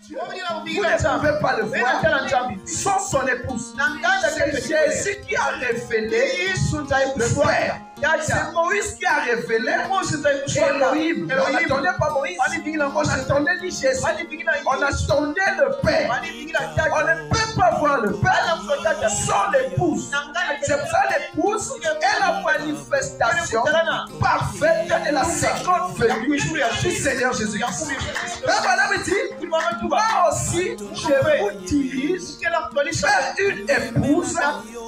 Dieu. Vous ne pouvez pas le voir sans son épouse. C'est Jésus qui a révélé le Père. C'est Moïse qui a révélé Elohim. On n'attendait pas Moïse. On attendait ni Jésus. On attendait le Père. On ne peut pas voir le Père sans l'épouse. C'est pour ça l'épouse est la manifestation parfaite de la seconde venue du Seigneur Jésus-Christ. Madame dit, moi aussi, je vous dirige vers une épouse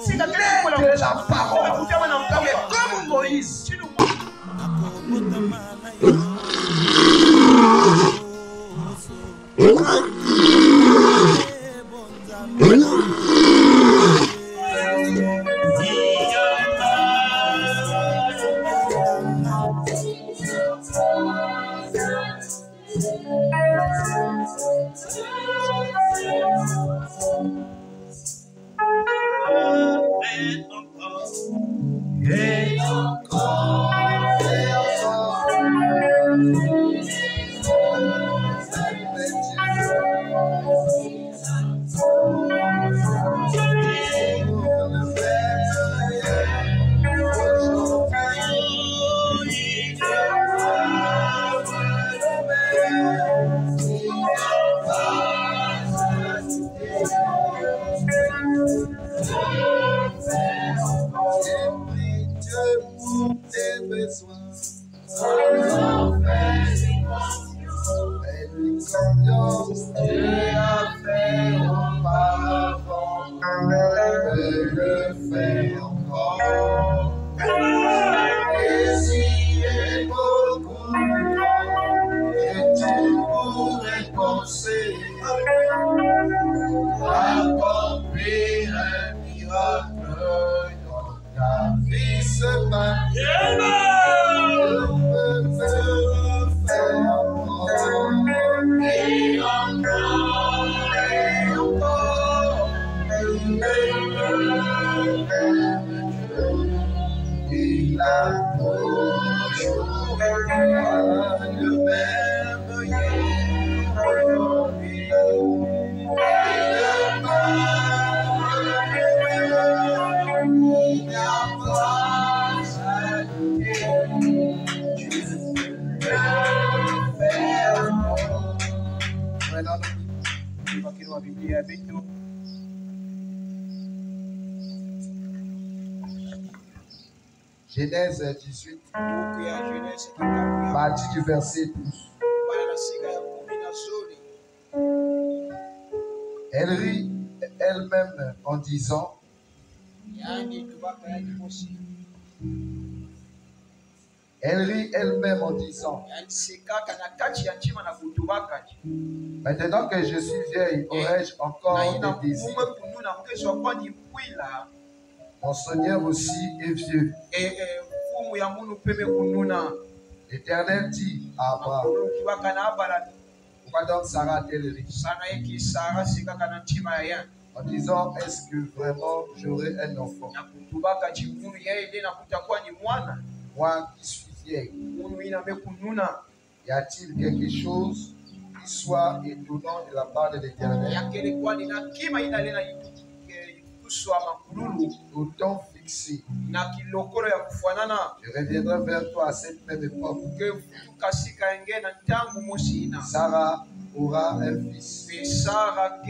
née de la parole. Et comme Moïse, Genèse 18, partie du verset 12. Elle rit elle-même en disant, maintenant que je suis vieille, aurais-je encore des désirs? Mon Seigneur aussi est vieux. L'Éternel dit à Abraham, pourquoi donc Sarah a-t-elle ri? En disant, est-ce que vraiment j'aurai un enfant? Moi qui suis vieille, y a-t-il quelque chose qui soit étonnant de la part de l'Éternel? Au temps fixé, je reviendrai vers toi à cette même époque. Sarah aura un fils. Sarah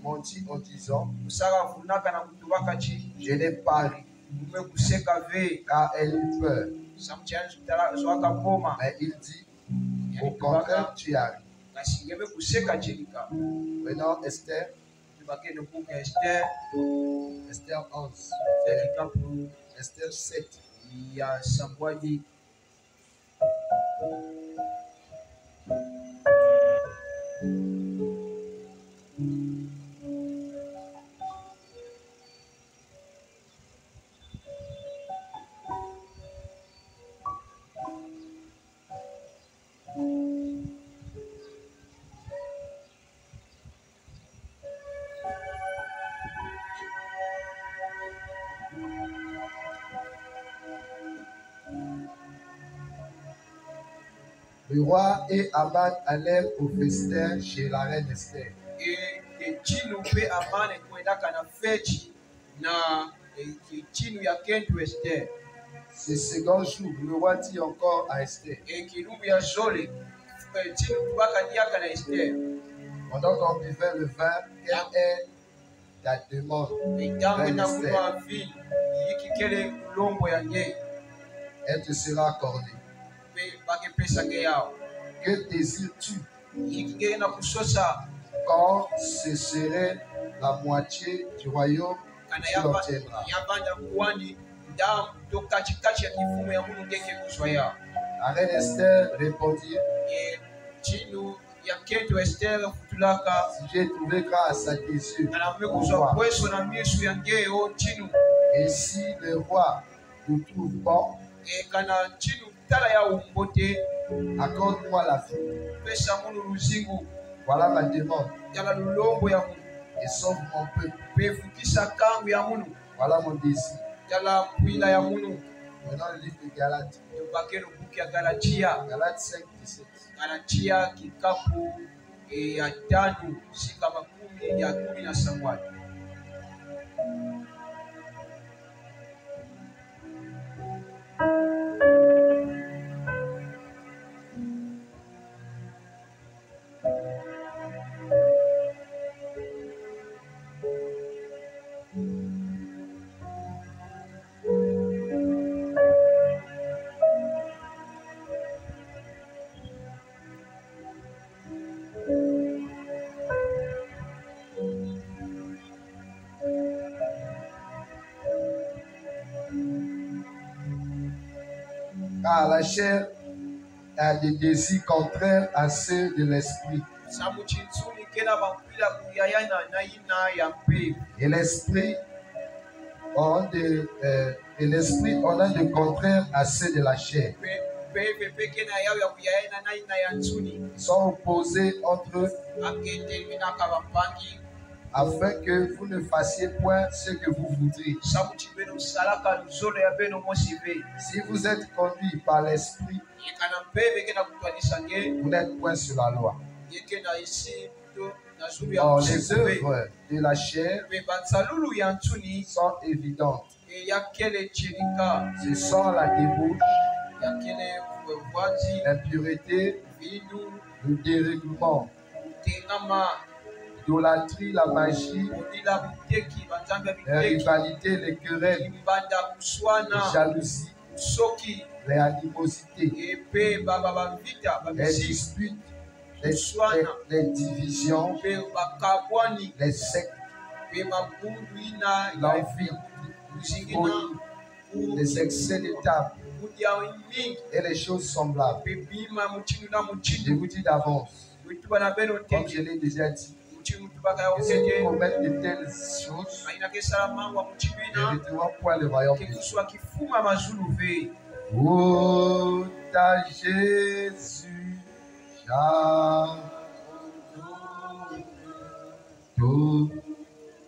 mentit en disant, je n'ai pas ri, car elle eut peur. Mais il dit, au contraire, tu as ri. Maintenant, Esther 11, Esther 7. Le roi et Aman allèrent au festin chez la reine Esther. Ce second jour, le roi dit encore à Esther. Pendant qu'on buvait le vin, quelle est ta demande, reine Esther? Elle te sera accordée. Que désires-tu? Quand ce serait la moitié du royaume, tu l'obtiendras. La reine Esther répondit: si j'ai trouvé grâce à tes yeux, et si le roi nous trouve bon, accorde-moi la vie. Voilà ma demande. Et sauve mon peuple. Voilà mon désir. Maintenant le livre de Galates. Galates 5, 17. Car la chair a des désirs contraires à ceux de l'esprit. Et l'esprit en a de contraires à ceux de la chair. Ils sont opposés entre eux, afin que vous ne fassiez point ce que vous voudriez. Si vous êtes conduit par l'esprit, vous n'êtes point sur la loi. Or, les œuvres de la chair sont évidentes. Ce sont la débauche, l'impureté, le dérèglement, l'idolâtrie, la magie, la rivalité, les querelles, les jalousies, les animosités, les disputes, les divisions, les sectes, l'envie, les excès de table et les choses semblables. Je vous dis d'avance, comme je l'ai déjà dit, que si vous commettez de telles choses, ne retirez point le royaume. Oh, à Jésus, tout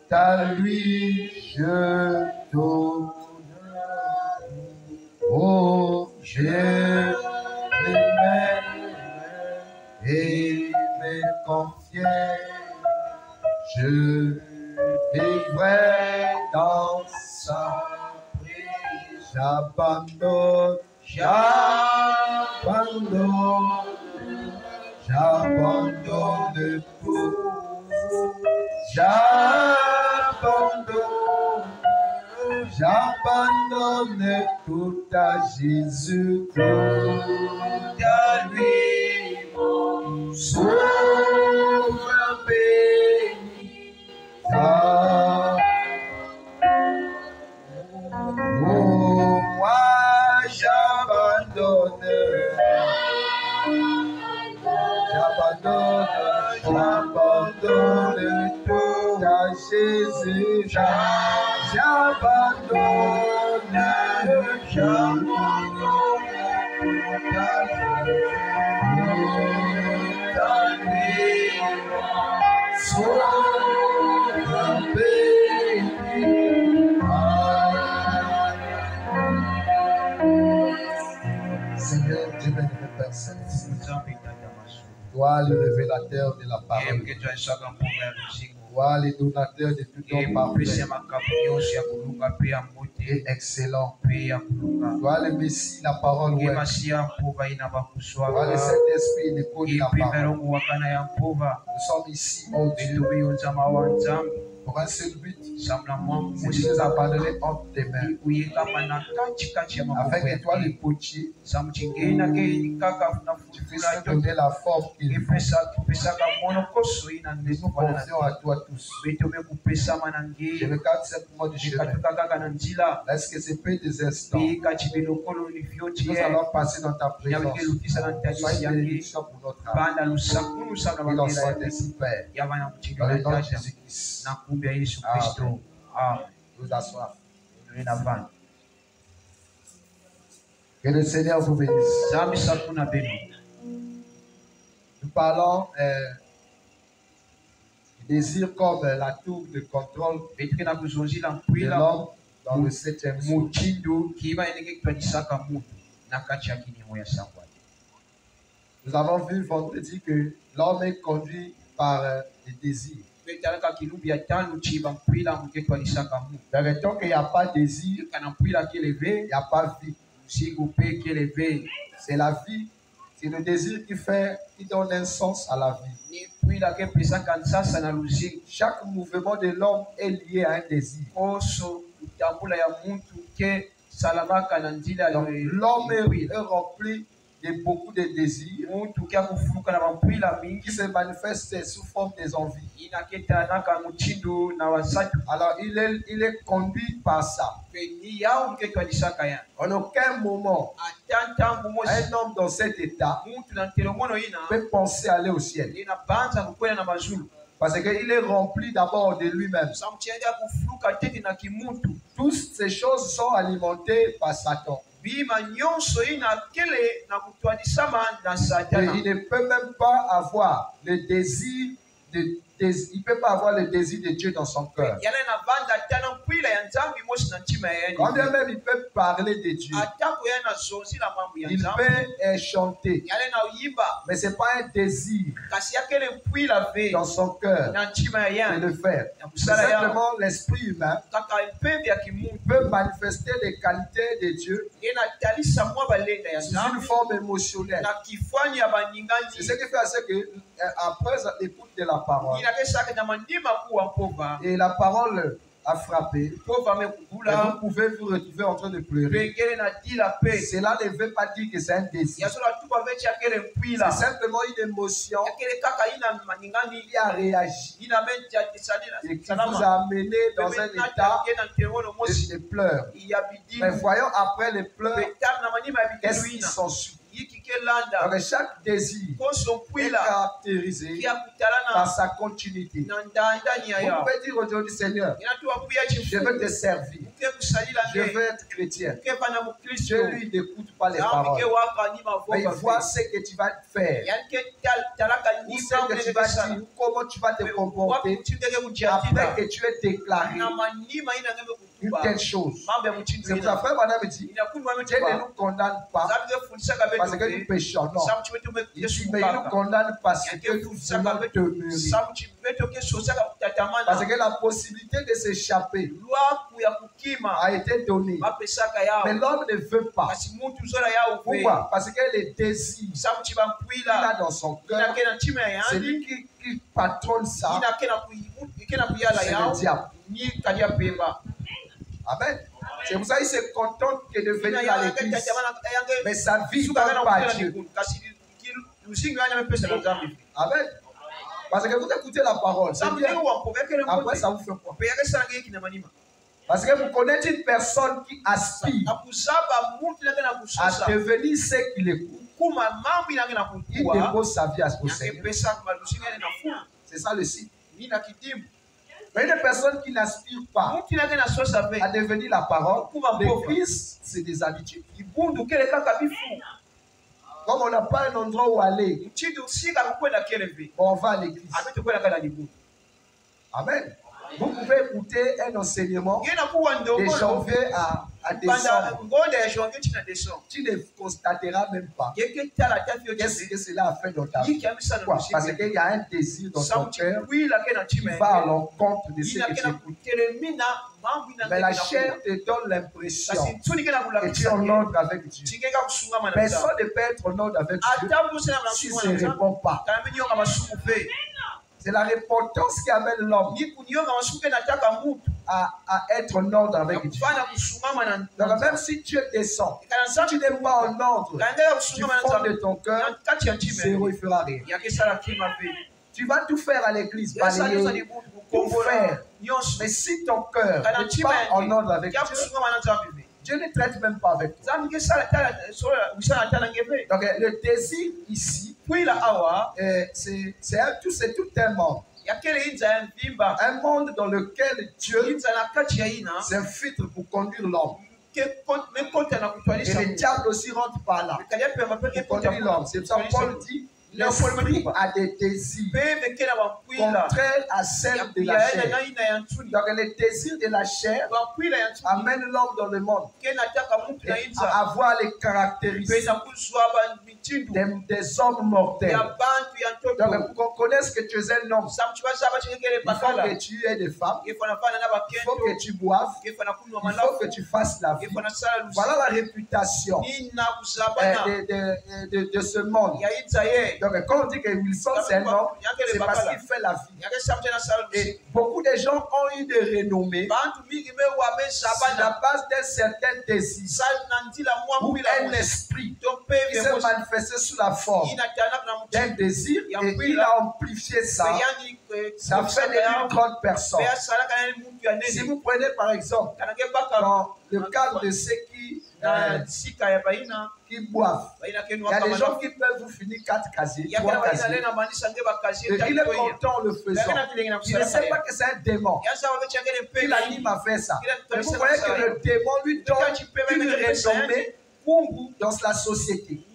à lui je donne. Oh, je l'aime et me confier. Je vivrai dans sa prière. J'abandonne, j'abandonne tout. J'abandonne tout à Jésus, tout à lui, mon sauveur béni. Oh, moi j'abandonne tout à Jésus, j'abandonne tout à lui, sauveur béni. Seigneur, Dieu béni. Père Céleste. Toi, le révélateur de la parole. Toi, le donateur de tout don parfait et excellent. Toi, le Messie, la parole web. Toi, le Saint-Esprit, l'écho de la parole. Nous sommes ici, oh Dieu, pour un seul but, c'est de nous abandonner entre tes mains, afin que toi, le potier, tu puisses nous donner la forme qu'il faut. Nous nous confions à toi tous. Je regarde simplement du chemin. Laisse que ces petits instants, nous allons passer dans ta présence. Sois une bénédiction pour notre âme. Il en soit ainsi, Père. Dans le nom de Jésus-Christ. Amen. Nous asseoir. Que le Seigneur vous bénisse. Nous parlons du désir comme la tour de contrôle de l'homme dans le 7e jour. Nous avons vu vendredi que l'homme est conduit par les désirs. Mais tant qu'il n'y a pas de désir, il n'y a pas de vie. C'est la vie, c'est le désir qui donne un sens à la vie. Chaque mouvement de l'homme est lié à un désir. L'homme est rempli de beaucoup de désirs qui se manifestent sous forme des envies. Alors il est conduit par ça. En aucun moment, un homme dans cet état peut penser aller au ciel. Parce qu'il est rempli d'abord de lui-même. Toutes ces choses sont alimentées par Satan. Et il ne peut même pas avoir le désir il peut pas avoir le désir de Dieu dans son cœur. Quand même il peut parler de Dieu, il peut chanter, mais ce n'est pas un désir dans son cœur de le faire. C'est simplement l'esprit humain peut manifester les qualités de Dieu sous une forme émotionnelle. C'est ce qui fait que après l'écoute de la parole, et la parole a frappé, et vous pouvez vous retrouver en train de pleurer. Cela ne veut pas dire que c'est un désir. C'est simplement une émotion qui a réagi et qui vous a amené dans un état de pleurs. Mais voyons après les pleurs, qu'est-ce qui s'ensuit? Donc chaque désir est caractérisé par sa continuité. Vous pouvez dire aujourd'hui, Seigneur, je veux te servir, je veux être chrétien. Dieu lui n'écoute pas les paroles, mais il voit ce que tu vas faire, ou ce que tu vas dire, comment tu vas te comporter après que tu aies déclaré une telle chose. C'est pour ça que frère Madame dit, Dieu ne nous condamne pas parce que nous péchons, non. Il dit, mais il nous condamne parce que nous voulons demeurer. Parce que la possibilité de s'échapper a été donnée. Mais l'homme ne veut pas. Pourquoi? Parce que les désirs qu'il a dans son cœur, c'est lui qui patronne ça. C'est le diable. Amen. C'est pour ça qu'il se contente que de venir à l'église. Mais sa vie ne donne pas à Dieu. Amen. Parce que vous écoutez la parole. C'est bien. Après, ça vous fait quoi? Parce que vous connaissez une personne qui aspire à devenir ce qu'il écoute. Il dépose sa vie au Seigneur. C'est ça le signe. Mais une personne qui n'aspire pas à devenir la parole, l'église, c'est des habitudes. Comme on n'a pas un endroit où aller, on va à l'église. Amen. Vous pouvez écouter un enseignement de janvier à décembre. Tu ne constateras même pas qu'est-ce que cela a fait dans ta vie. Pourquoi? Parce qu'il y a un désir dans ton cœur qui va à l'encontre de ce que tu écoutes. Mais la chair te donne l'impression que tu es en ordre avec Dieu. Personne ne peut être en ordre avec Dieu s'il ne se répond pas. C'est la repentance qui amène l'homme à être en ordre avec Dieu. Donc même si Dieu descend, si tu n'es pas en ordre du fond de ton cœur, zéro, il ne fera rien. Tu vas tout faire à l'église, balayer, tout faire. Mais si ton cœur n'est pas en ordre avec Dieu, Dieu ne traite même pas avec toi. Donc le désir ici, c'est tout un monde. Un monde dans lequel Dieu s'infiltre pour conduire l'homme. Et le diable aussi rentre par là pour conduire l'homme. C'est pour ça que Paul dit, l'esprit a des désirs contraires à celles de la chair. Donc les désirs de la chair amènent l'homme dans le monde à avoir les caractéristiques des hommes mortels. Donc pour qu'on connaisse que tu es un homme, il faut que tu aies des femmes, il faut que tu boives, il faut que tu fasses la vie. Voilà la réputation de ce monde. Donc quand on dit que Wilson c'est un homme, c'est parce qu'il fait la vie. Et beaucoup de gens ont eu des renommées sur la base d'un certain désir ou un esprit qui s'est manifesté sous la forme d'un désir et il a amplifié ça. Ça fait de une grande personne. Si vous prenez par exemple dans le cadre de ceux qui boivent, il y a des gens qui peuvent vous finir 4 casiers, 3 casiers. Et il est content en le faisant. Il ne sait pas que c'est un démon. Il anime à faire ça. Et vous voyez que le démon lui donne une renommée dans la société.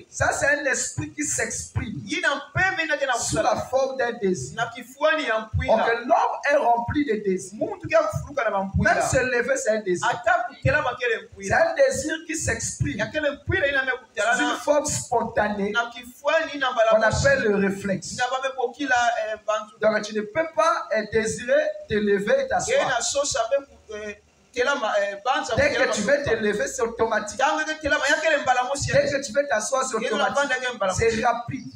Ça, c'est un esprit qui s'exprime sous la forme d'un désir. Donc, l'homme est rempli de désirs. Même se lever, c'est un désir. C'est un désir qui s'exprime sous une forme spontanée qu'on appelle le réflexe. Donc, tu ne peux pas désirer te lever et t'asseoir. Dès que tu veux te lever, c'est automatique. Dès que tu veux t'asseoir, c'est automatique. C'est rapide.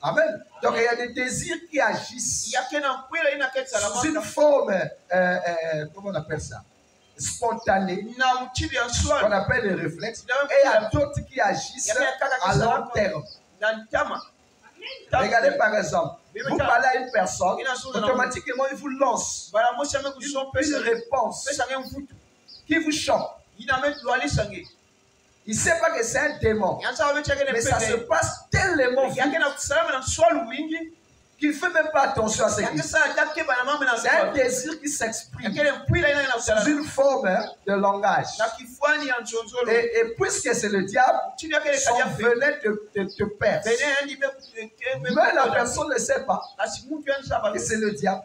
Amen. Donc il y a des désirs qui agissent sous une forme, comment on appelle ça, spontanée, qu'on appelle les réflexes. Et il y a d'autres qui agissent à long terme. Regardez par exemple, vous parlez à une personne, automatiquement il vous lance une réponse qui vous choque. Il ne sait pas que c'est un démon, mais ça se passe tellement vite qu'il ne fait même pas attention à ce qu'il dit. C'est un désir qui s'exprime sous une forme de langage. Et puisque c'est le diable, son venin te perd. Mais la personne ne sait pas que c'est le diable.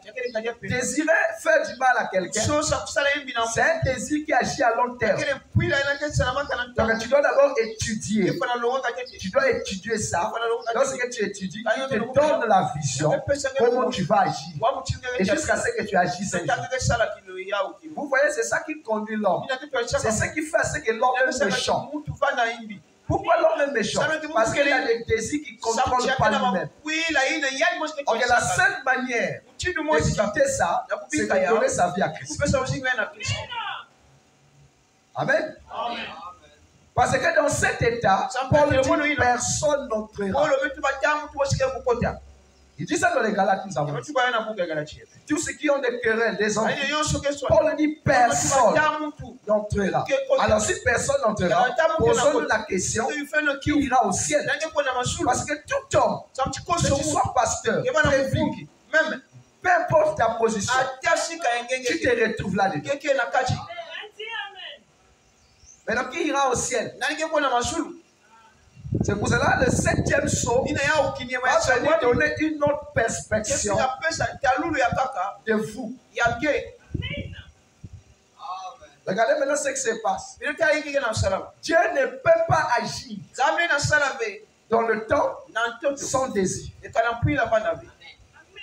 Désirer faire du mal à quelqu'un, c'est un désir qui agit à long terme. Donc tu dois d'abord étudier. Tu dois étudier ça. Lorsque tu étudies, il te donne la vision. Comment tu vas agir et jusqu'à ce que tu agisses. Vous voyez, c'est ça qui conduit l'homme. C'est ce qui fait ce que l'homme est méchant. Pourquoi l'homme est méchant? Parce qu'il a des désirs qui ne contrôlent pas lui-même. Donc la seule manière d'éviter ça, c'est de donner sa vie à Christ. Amen. Parce que dans cet état, Paul dit personne n'entrera. Il dit ça dans les Galates, nous avons dit. Tous ceux qui ont des querelles, des enfants, Paul dit personne n'entrera. Alors si personne n'entrera, posons-nous la question, qui ira au ciel? Parce que tout homme, que tu sois pasteur, prédique, même peu importe ta position, tu te retrouves là-dedans. Maintenant, qui ira au ciel? C'est pour cela le 7e saut va venir donner une autre perspective de vous. Regardez maintenant ce qui se passe. Dieu ne peut pas agir dans le temps sans désir.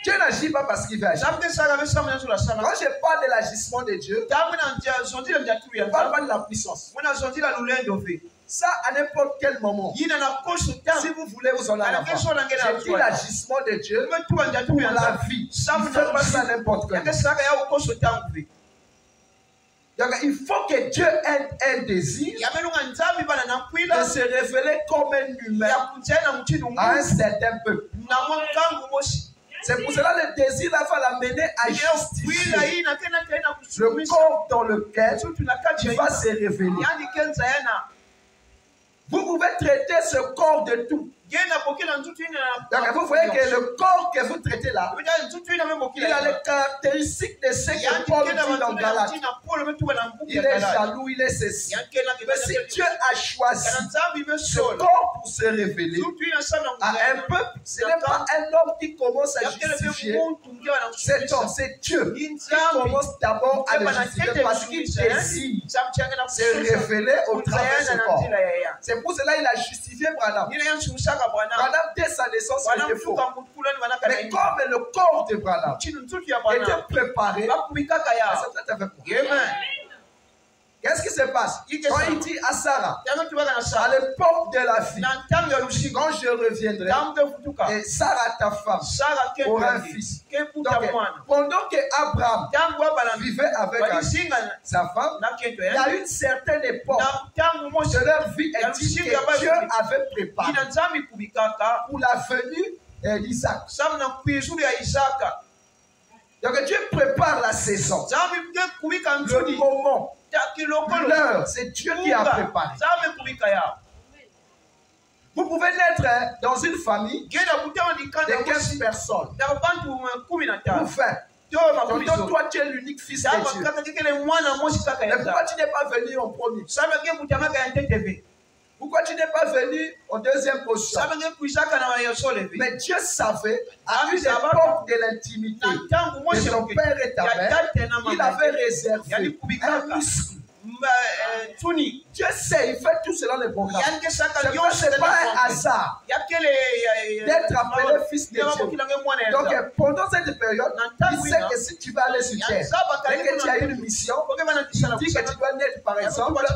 Dieu n'agit pas parce qu'il veut agir. Quand je parle de l'agissement de Dieu, je ne parle pas de la puissance. Ça, à n'importe quel moment, si vous voulez vous en aller, je dis l'agissement de Dieu pour la vie. Il ne fait pas ça n'importe quel moment. Donc, il faut que Dieu ait un désir de se révéler comme un humain à un certain peuple. C'est pour cela que le désir va l'amener à justifier le corps dans lequel il va se révéler. Vous pouvez traiter ce corps de tout. Donc vous voyez que le corps que vous traitez là, il a les caractéristiques de ce que Paul dit dans Galates. Il est jaloux, il est ceci. Mais si Dieu a choisi ce corps pour se révéler à un peuple, ce n'est pas un homme qui commence à justifier cet homme, c'est Dieu qui commence d'abord à le justifier parce qu'il désire se révéler au travers de ce corps. C'est pour cela qu'il a justifié Branham. Branham, dès sa naissance, était faux. Mais comme le corps de Branham était préparé, c'est avec moi. Qu'est-ce qui se passe? Quand il dit à Sarah, à l'époque de la vie, quand je reviendrai, et Sarah, ta femme, aura un fils. Donc, pendant qu'Abraham vivait avec sa femme, il y a une certaine époque de leur vie et dit que Dieu avait préparé pour la venue d'Isaac. Donc Dieu prépare la saison, le moment, l'heure, c'est Dieu qui a préparé. Vous pouvez naître dans une famille de 15 personnes. Pour faire. Donc toi tu es l'unique fils de Dieu. Mais pourquoi tu n'es pas venu en premier? Pourquoi tu n'es pas venu en deuxième position? Mais Dieu savait, à une époque de l'intimité de ton père et ta mère, il avait réservé un muscle. Dieu sait, il fait tout cela dans le programme. Ce n'est pas un hasard d'être appelé fils de Dieu. Donc pendant cette période, il sait que si tu vas aller sur terre, dès que tu as une mission, il dit que tu dois naître par exemple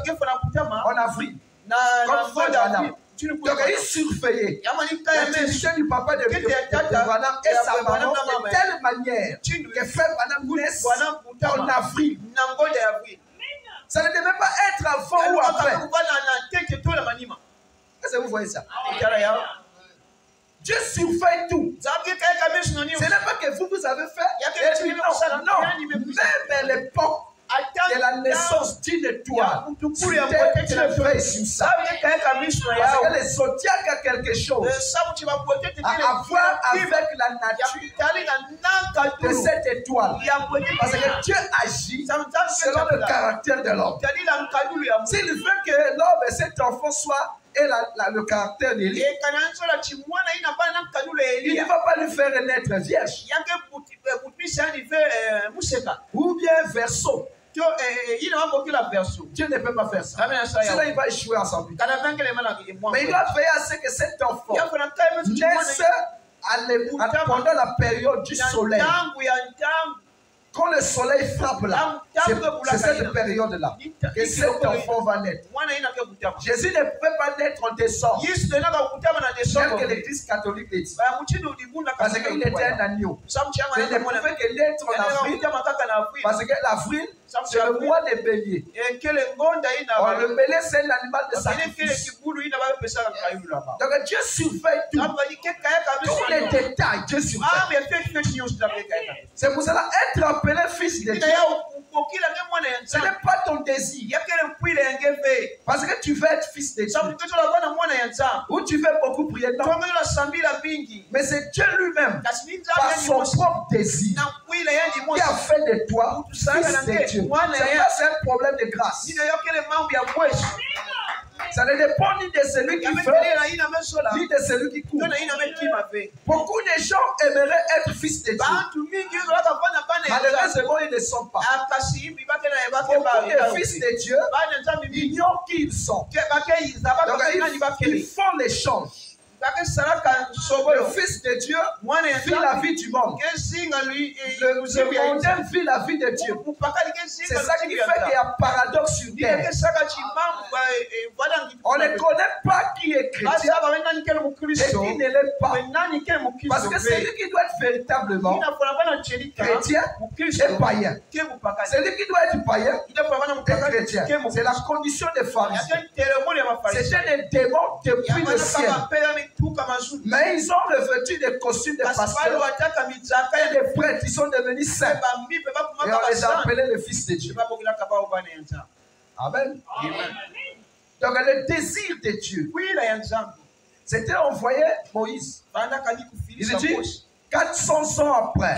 en avril. Donc il surveillait l'intimité du papa de Branham et sa maman de telle manière que frère Branham naisse en avril. Ça ne devait pas être avant ou après. Est-ce que vous voyez ça? Dieu surveille tout. Ce n'est pas que vous avez fait. Et puis non, même à l'époque de la naissance d'une étoile, Dieu veille sur ça. Parce que le zodiaque a quelque chose à voir avec la nature de cette étoile. Parce que Dieu agit selon le caractère de l'homme. S'il veut que l'homme et cet enfant soient le caractère d'Élie, il ne va pas lui faire naître vierge ou bien verseau. Dieu ne peut pas faire ça. Sinon il va échouer en son but. Mais il doit veiller à ce que cet enfant naisse pendant la période du soleil. Quand le soleil frappe là, c'est cette période-là que cet enfant va naître. Jésus ne peut pas naître en décembre, tel que l'Église catholique le dit. Parce qu'il était un agneau. Mais il ne pouvait que naître en avril, parce que l'avril, c'est le mois des béliers. Le bélier, c'est un animal de sacrifice. Donc Dieu surveille tout. Tous les détails, Dieu surveille. C'est pour cela, être appelé fils de Dieu, ce n'est pas ton désir. Parce que tu veux être fils de Dieu. Ou tu veux beaucoup prier. Non. Mais c'est Dieu lui-même, par son propre désir, qui a fait de toi fils de Dieu. C'est un problème de grâce. Ça ne dépend ni de celui qui fait, ni de celui qui court. Beaucoup de gens aimeraient être fils de Dieu. Malheureusement, ils ne sont pas. Beaucoup de fils de Dieu ignorent qui ils sont. Donc, ils font l'échange. Le Fils de Dieu vit la vie du monde. Le mondain vit la vie de Dieu. C'est ça qui fait qu'il y a paradoxe sur terre. On ne connaît pas qui est chrétien et qui ne l'est pas. Parce que c'est lui qui doit être véritablement chrétien et païen. Celui qui doit être païen et chrétien. C'est la condition des pharisiens. C'était des démons depuis le ciel. Mais ils ont revêtu des costumes de pasteurs et des prêtres. Ils sont devenus saints. Et on les a appelés les fils de Dieu. Amen. Donc le désir de Dieu, c'était envoyé Moïse. Il dit, 400 ans après,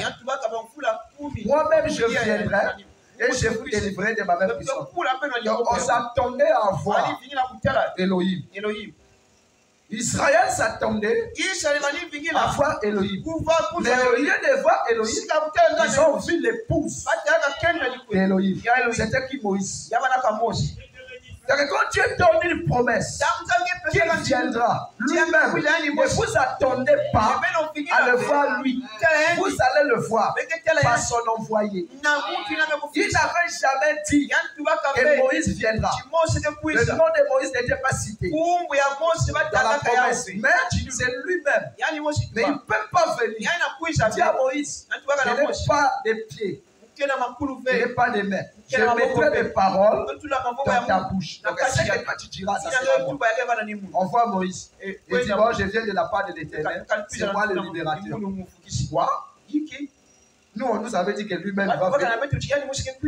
moi-même je viendrai et je vous délivrerai de ma même puissance. Donc on s'attendait à voir Elohim. Israël s'attendait à voir Elohim. Mais au lieu de voir Elohim, ils ont vu l'épouse d'Elohim. C'était qui Moïse. Donc quand Dieu donne une promesse, qu'il viendra lui-même, ne vous attendez pas à le voir lui. Vous allez le voir par son envoyé. Il n'avait jamais dit que Moïse viendra. Le nom de Moïse n'était pas cité dans la promesse. Mais c'est lui-même. Mais il ne peut pas venir. Dis à Moïse, je n'ai pas de pieds. Je n'ai pas de mains. Je mettrai des paroles dans ta bouche. Donc, ce que toi tu diras, ça sera bon. On voit Moïse. Il dit, bon, je viens de la part de l'Éternel. C'est moi le libérateur. Quoi? Nous, on nous avait dit que lui-même va venir.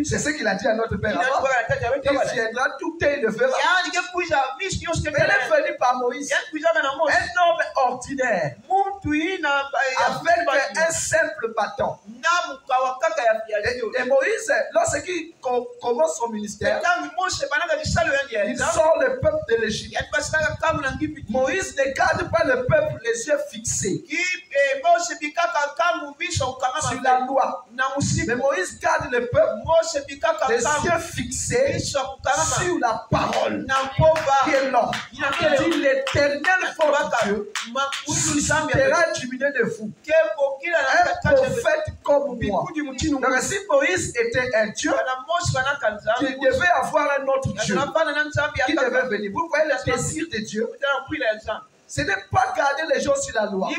C'est ce qu'il a dit à notre père avant. Il viendra, tout et il le fera. Mais il est venu par Moïse. Un homme ordinaire. Avec un simple bâton. Et Moïse, lorsqu'il commence son ministère, il sort le peuple de l'Égypte. Moïse ne garde pas le peuple les yeux fixés sur la loi. Mais Moïse garde le peuple les yeux fixés sur la parole qui est l'homme. Il dit l'Éternel votre Dieu suscitera du milieu de vous un prophète comme moi. Donc si Moïse était un Dieu, il devait avoir un autre Dieu qui devait venir. Vous voyez le désir de Dieu. Ce n'est pas garder les gens sur la loi,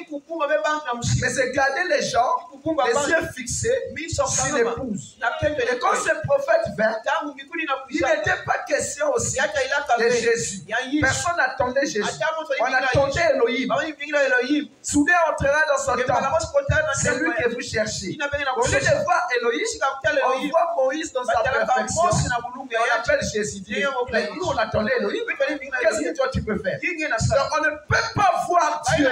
mais c'est garder les gens les yeux fixés sur l'épouse. Et quand ce prophète vint, il n'était pas question aussi de Jésus. Personne n'attendait Jésus. On attendait Elohim. Soudain entrera dans son temple. C'est lui que vous cherchez. Au lieu de voir Elohim, on voit Moïse dans sa perfection. Et on appelle Jésus. Mais nous, on attendait Elohim. Qu'est-ce que toi tu peux faire? Donc, on ne peut pas voir Dieu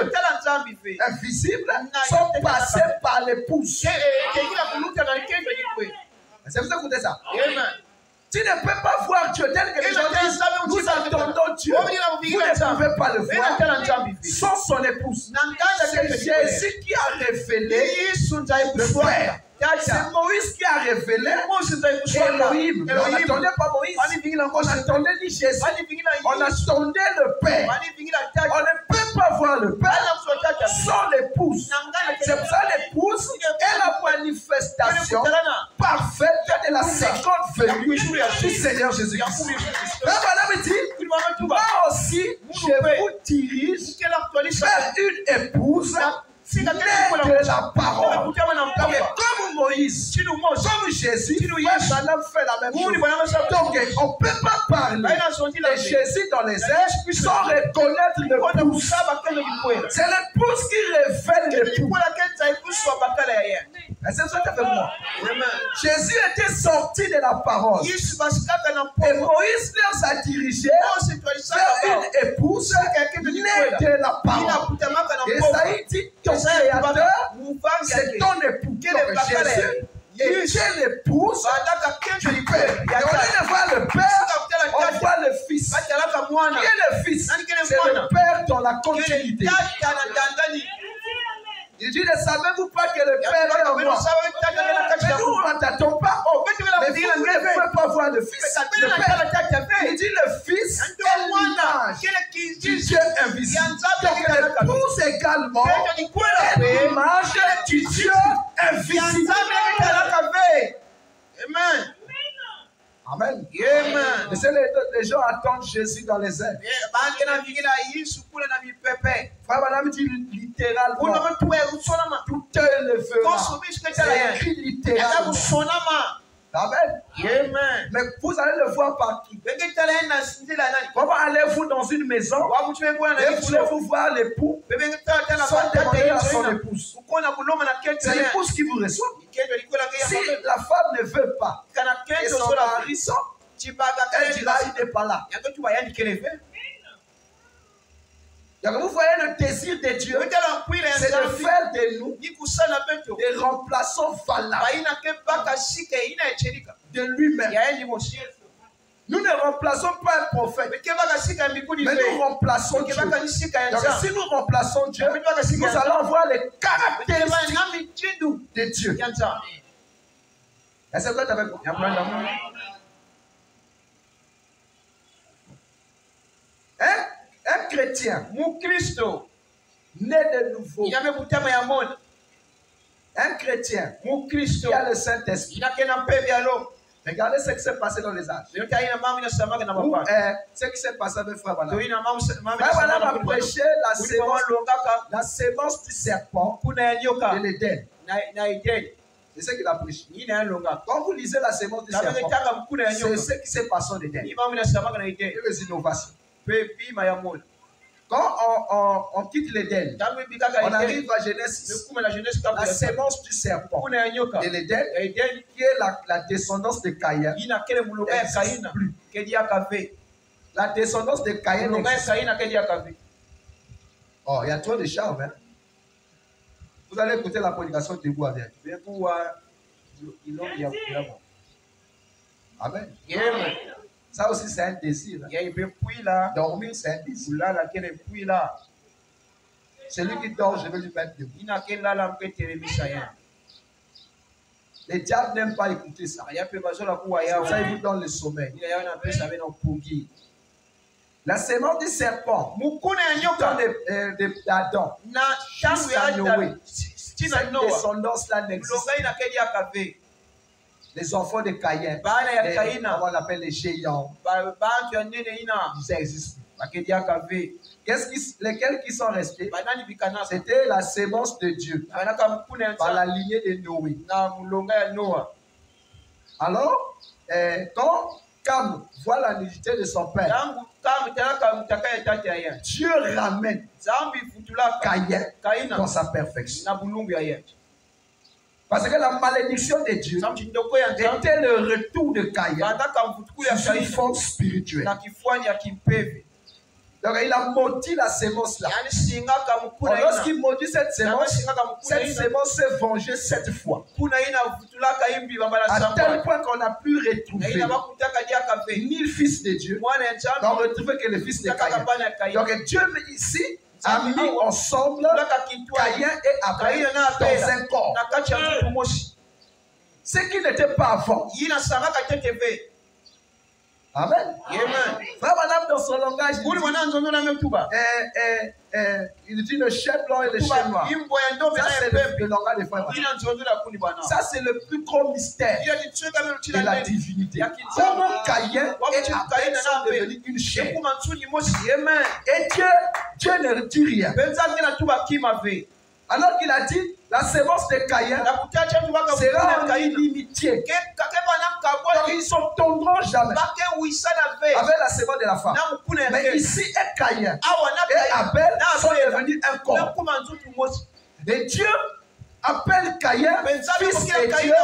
invisible sans passer par l'épouse. C'est vous écoutez ça? Tu ne peux pas voir Dieu tel que les gens disent. Nous attendons Dieu. Vous ne pouvez pas le voir sans son épouse. C'est Jésus qui a révélé le Père. C'est Moïse qui a révélé Elohim. On n'attendait pas Moïse. On attendait ni Jésus. On attendait le Père. On ne peut pas voir le Père sans l'épouse. C'est pour ça l'épouse est la manifestation parfaite de la seconde venue du Seigneur Jésus-Christ. Madame dit, moi aussi, je vous dirige vers une épouse née de la parole. Comme Moïse, comme Jésus, Madame fait la même chose. Donc, on ne peut pas parler de Jésus dans les airs sans reconnaître l'épouse. C'est l'épouse qui révèle l'épouse. C'est ça que fait moi. Jésus était sorti de la parole. Et Moïse les a dirigés vers une épouse née de la parole. Et ça dit, ton créateur, c'est ton époux. Jésus, il est l'épouse du Père. Et au lieu de voir le Père, on voit le Fils. Fils? Qui est le Fils? C'est le Père dans la continuité. Il dit, ne savez-vous pas que le Père est en moi? Mais nous, on n'attend pas. Mais vous ne pouvez pas voir le Fils. Le Père. Il dit, le Fils est l'image du Dieu invisible. Donc l'épouse également est l'image du Dieu invisible. Amen. Amen. Amen. Les gens attendent Jésus dans les airs. Frère Madame dit littéralement. Tout œil le fera. C'est écrit littéralement. Amen. Amen. Mais vous allez le voir partout. Comment allez-vous dans une maison et voulez-vous voir l'époux sans demander à son épouse? C'est l'épouse qui vous reçoit. Si la femme ne veut pas et son mari sort, elle dira il n'est pas là. Donc vous voyez le désir de Dieu, c'est de faire de nous des remplaçants valables de lui-même. Nous ne remplaçons pas un prophète, mais nous remplaçons Dieu. Donc si nous remplaçons Dieu, nous allons voir les caractéristiques de Dieu. Est-ce que vous êtes avec moi? Un chrétien, né de nouveau, un chrétien qui a le Saint-Esprit. Regardez ce qui s'est passé dans les âges. Ce qui s'est passé avec Frère Branham. Frère Branham a prêché la sémence du serpent de l'Éden. C'est ce qu'il a prêché. Quand vous lisez la sémence du serpent, c'est ce qui s'est passé en Éden. Et les innovations. Quand on quitte l'Éden, on arrive à Genèse 6, la sémence du serpent de l'Éden, qui est la descendance de Caïn, n'existe plus. La descendance de Caïn n'existe plus. Oh, il y a trop de charme. Hein? Vous allez écouter la prédication de vous avec. Amen. Ça aussi, c'est un désir. Hein. Dormir, c'est un désir. Celui qui dort, je vais lui mettre debout. Les diables n'aiment pas écouter ça. Ça, il vous donne le sommeil. La sémence du serpent, d'Adam, jusqu'à Noé, cette descendance-là n'existe pas. Les enfants de Caïn, comment on appelle les géants, ils existent. Lesquels qui sont restés? C'était la sémence de Dieu, par la lignée de Noé. Alors, quand Cam voit la nudité de son père, Dieu ramène Caïn dans sa perfection. Parce que la malédiction de Dieu était le retour de Caïn sur une forme spirituelle. Donc il a maudit la sémence là. Lorsqu'il maudit cette sémence s'est vengée 7 fois. À tel point qu'on n'a pu retrouver ni le Fils de Dieu, on ne retrouve que le Fils de Caïn. Donc Dieu ici a mis ensemble Caïn et Abel dans un corps. Ce qui n'était pas avant. Amen. Frère Madame, dans son langage, il dit le chien blanc et le chien noir. Ça, c'est le langage de Frère Madame. Ça, c'est le plus grand mystère de la divinité. Comment Caïn et Abel sont devenus une chair. Et Dieu ne dit rien. Alors qu'il a dit, la sémence de Caïn sera en inimitié. Donc ils ne s'entendront jamais avec la sémence de la femme. Mais ici est Caïn et Abel sont devenus un corps. Et Dieu appelle Caïn fils de Dieu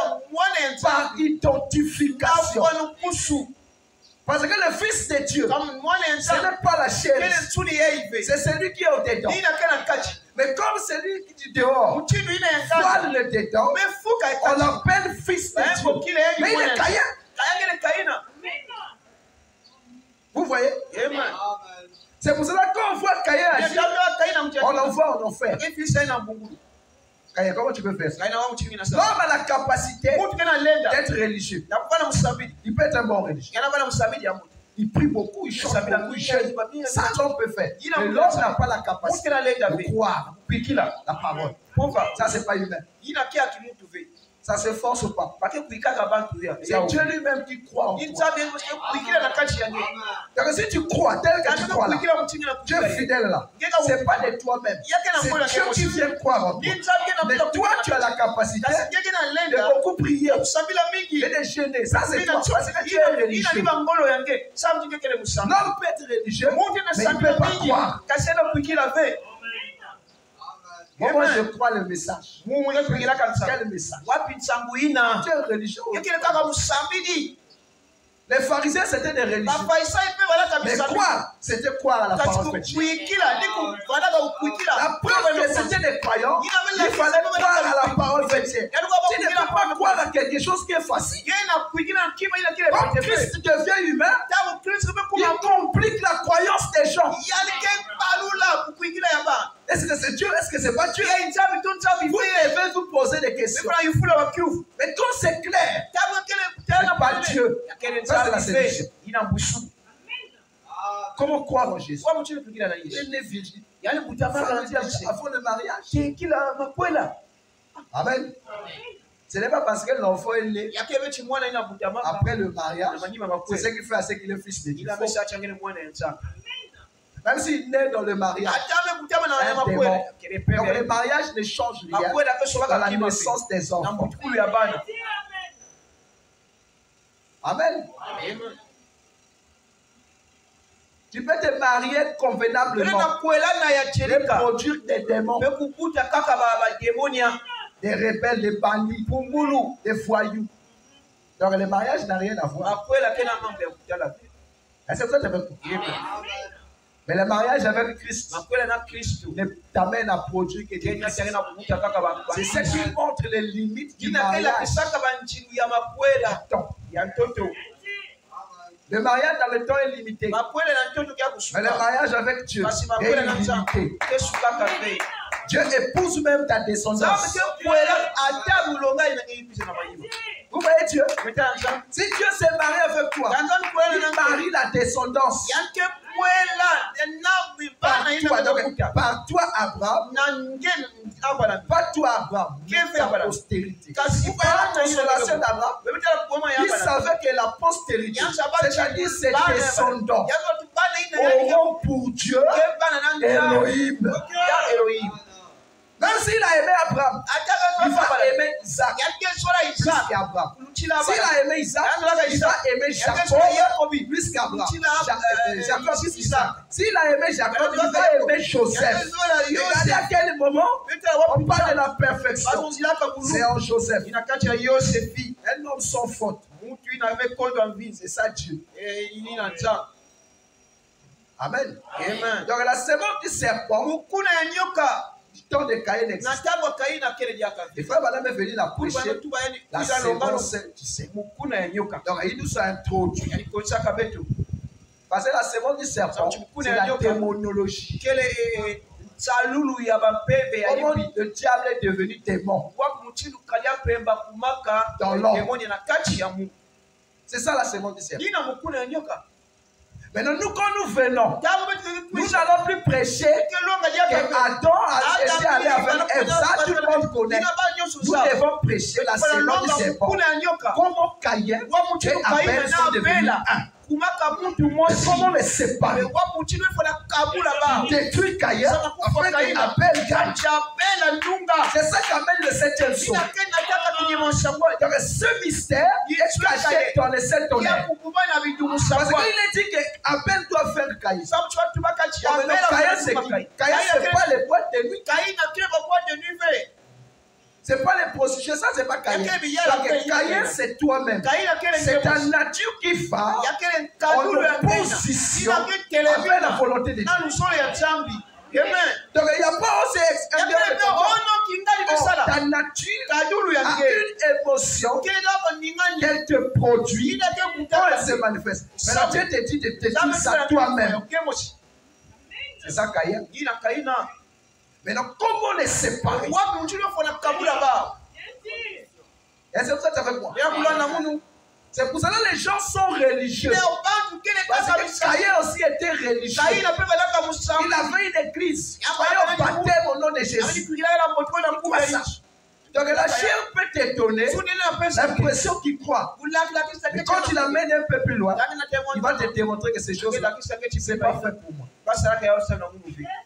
par identification. Parce que le Fils de Dieu, ce n'est pas la chair, c'est celui qui est au dedans. Mais comme celui qui est dehors voile le dedans, on l'appelle Fils de Dieu. Mais il est Caïn. Vous voyez? Amen. C'est pour cela qu'on voit Caïn agir, on l'envoie en enfer. Caïn, comment tu peux faire ça? L'homme a la capacité d'être religieux. Il peut être un bon religieux. Il prie beaucoup, il chante beaucoup, il chante. Ça, l'homme peut faire. Mais l'homme n'a pas la capacité de croire la parole. Ça, c'est pas humain. Ça se force pas. C'est Dieu lui-même qui croit en toi. Donc si tu crois tel que tu crois là, Dieu est fidèle là. C'est pas de toi-même. C'est Dieu qui vient croire en toi. Mais toi, tu as la capacité de beaucoup prier et de gêner. Ça, c'est toi. Parce que Dieu est religieux. L'homme peut être religieux, mais il ne peut pas croire. Moi, je crois le message. Quel message? Tu es religieux. Les pharisiens, c'était des religieux. Mais quoi? C'était croire à la parole de Dieu. La preuve que c'était des croyants, il fallait croire à la parole de Dieu. Tu ne peux pas croire à quelque chose qui est facile. Quand Christ devient humain, il complique la croyance des gens. Est-ce que c'est Dieu? Est-ce que c'est pas Dieu? Vous devez vous poser des questions. Mais quand c'est clair, c'est pas Dieu. Ça, c'est la séduction. Comment croire en Jésus? Il est né virgin. Avant le mariage. Amen. Ce n'est pas parce que l'enfant est né après le mariage, c'est ce qui fait à ce qu'il est fils de Dieu. Même s'il naît dans le mariage, un démon. Donc le mariage ne change rien dans la naissance des enfants. Amen. Tu peux te marier convenablement et produire des démons, des rebelles, des bandits, des voyous. Donc le mariage n'a rien à voir. Est-ce que vous êtes avec moi? Mais le mariage avec Christ t'amène à produire quelque chose. C'est ce qui montre les limites du mariage. Le mariage dans le temps est limité. Mais le mariage avec Dieu est illimité. Dieu épouse même ta descendance. Vous voyez Dieu? Si Dieu s'est marié avec toi, il marie la descendance. Par toi, Abraham, pas toi, Abraham, ta postérité. Vous voyez la consolation d'Abraham? Il savait que la postérité, c'est-à-dire ses descendants, auront pour Dieu Elohim. Même s'il a aimé Abraham, il va aimer Isaac plus qu'Abraham. S'il a aimé Isaac, il va aimer Jacob plus qu'Abraham. Jacob plus Isaac. S'il a aimé Jacob, il va aimer Joseph. Regardez à quel moment on parle de la perfection. C'est en Joseph. Un homme sans faute. C'est ça Dieu. Amen. Donc la semence du serpent, du temps de Caïn existe. Les frères Balaam est venu la prêcher, la sémence du serpent. Donc il nous a introduit. Parce que la sémence du serpent, c'est la démonologie. Comment le diable est devenu démon dans l'homme. C'est ça la sémence du serpent. Maintenant, nous, quand nous venons, nous n'allons plus prêcher que Adam a été allé avec Ève. Ça, tout le monde connaît. Nous devons prêcher la sémence du serpent. Comment Caïn et Abel sont devenus un. Comment les séparer? Détruire Caïn afin qu'Abel gagne. C'est ça qu'amène le septième saut. Donc ce mystère est caché dans les sept tonnerres. Parce qu'il est dit qu'Abel doit faire Caïn. Mais Caïn c'est qui? Caïn c'est pas les boîtes de nuit. C'est pas les prostituées, ça c'est pas Caïn. Caïn c'est toi-même. C'est ta nature qui va en opposition avec la volonté de Dieu. Donc il n'y a pas aussi ta nature a une émotion qu'elle te produit quand elle se manifeste. Maintenant, Dieu te dit de te dire ça toi-même. C'est ça, Caïn. Maintenant, comment les séparer? Et c'est pour ça que ça fait quoi? C'est pour ça que les gens sont religieux. Parce que Caïn aussi était religieux. Il avait une église. Il avait un baptême au nom de Jésus. Donc la chair peut t'étonner, l'impression qu'il croit. Mais quand tu l'amènes un peu plus loin, il va te démontrer que ces choses-là, ce n'est pas fait pour moi.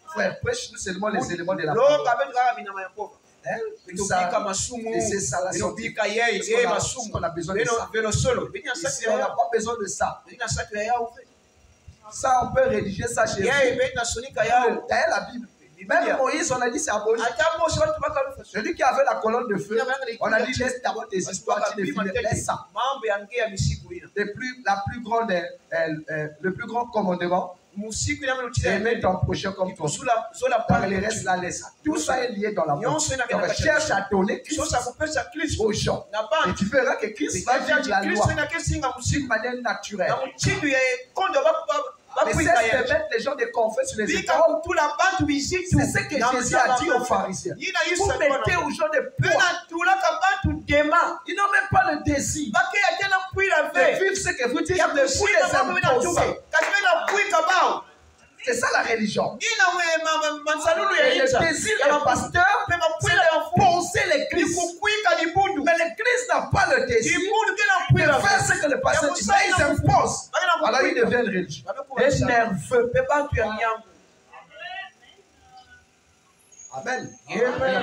Frère, prêche-nous seulement les éléments de la parole. C'est ça la sortie. On a besoin de ça. Ici, on n'a pas besoin de ça. Ça, on peut rédiger ça chez vous. D'ailleurs, la Bible. Même Moïse, on a dit c'est aboli. Celui qui avait la colonne de feu, on a dit laisse d'abord tes histoires, tu ne finis, laisse ça. Le plus grand commandement, c'est aimer ton prochain comme toi. Dans le reste, la laisse. Tout ça est lié dans la mort. Donc cherche à donner Christ aux gens. Et tu verras que Christ va vivre la loi d'une manière naturelle. Mais cesse de mettre les gens de confiance sur les épaules. C'est ce que Jésus a dit aux pharisiens. Vous mettez aux gens de poids. Ils n'ont même pas le désir de vivre ce que vous dites. Vous les imposez. C'est ça la religion. Et le désir du pasteur, c'est d'imposer l'église. Mais l'église n'a pas le désir de faire ce que le pasteur dit. Mais ils imposent. Alors ils deviennent religieux. Et nerveux. Amen.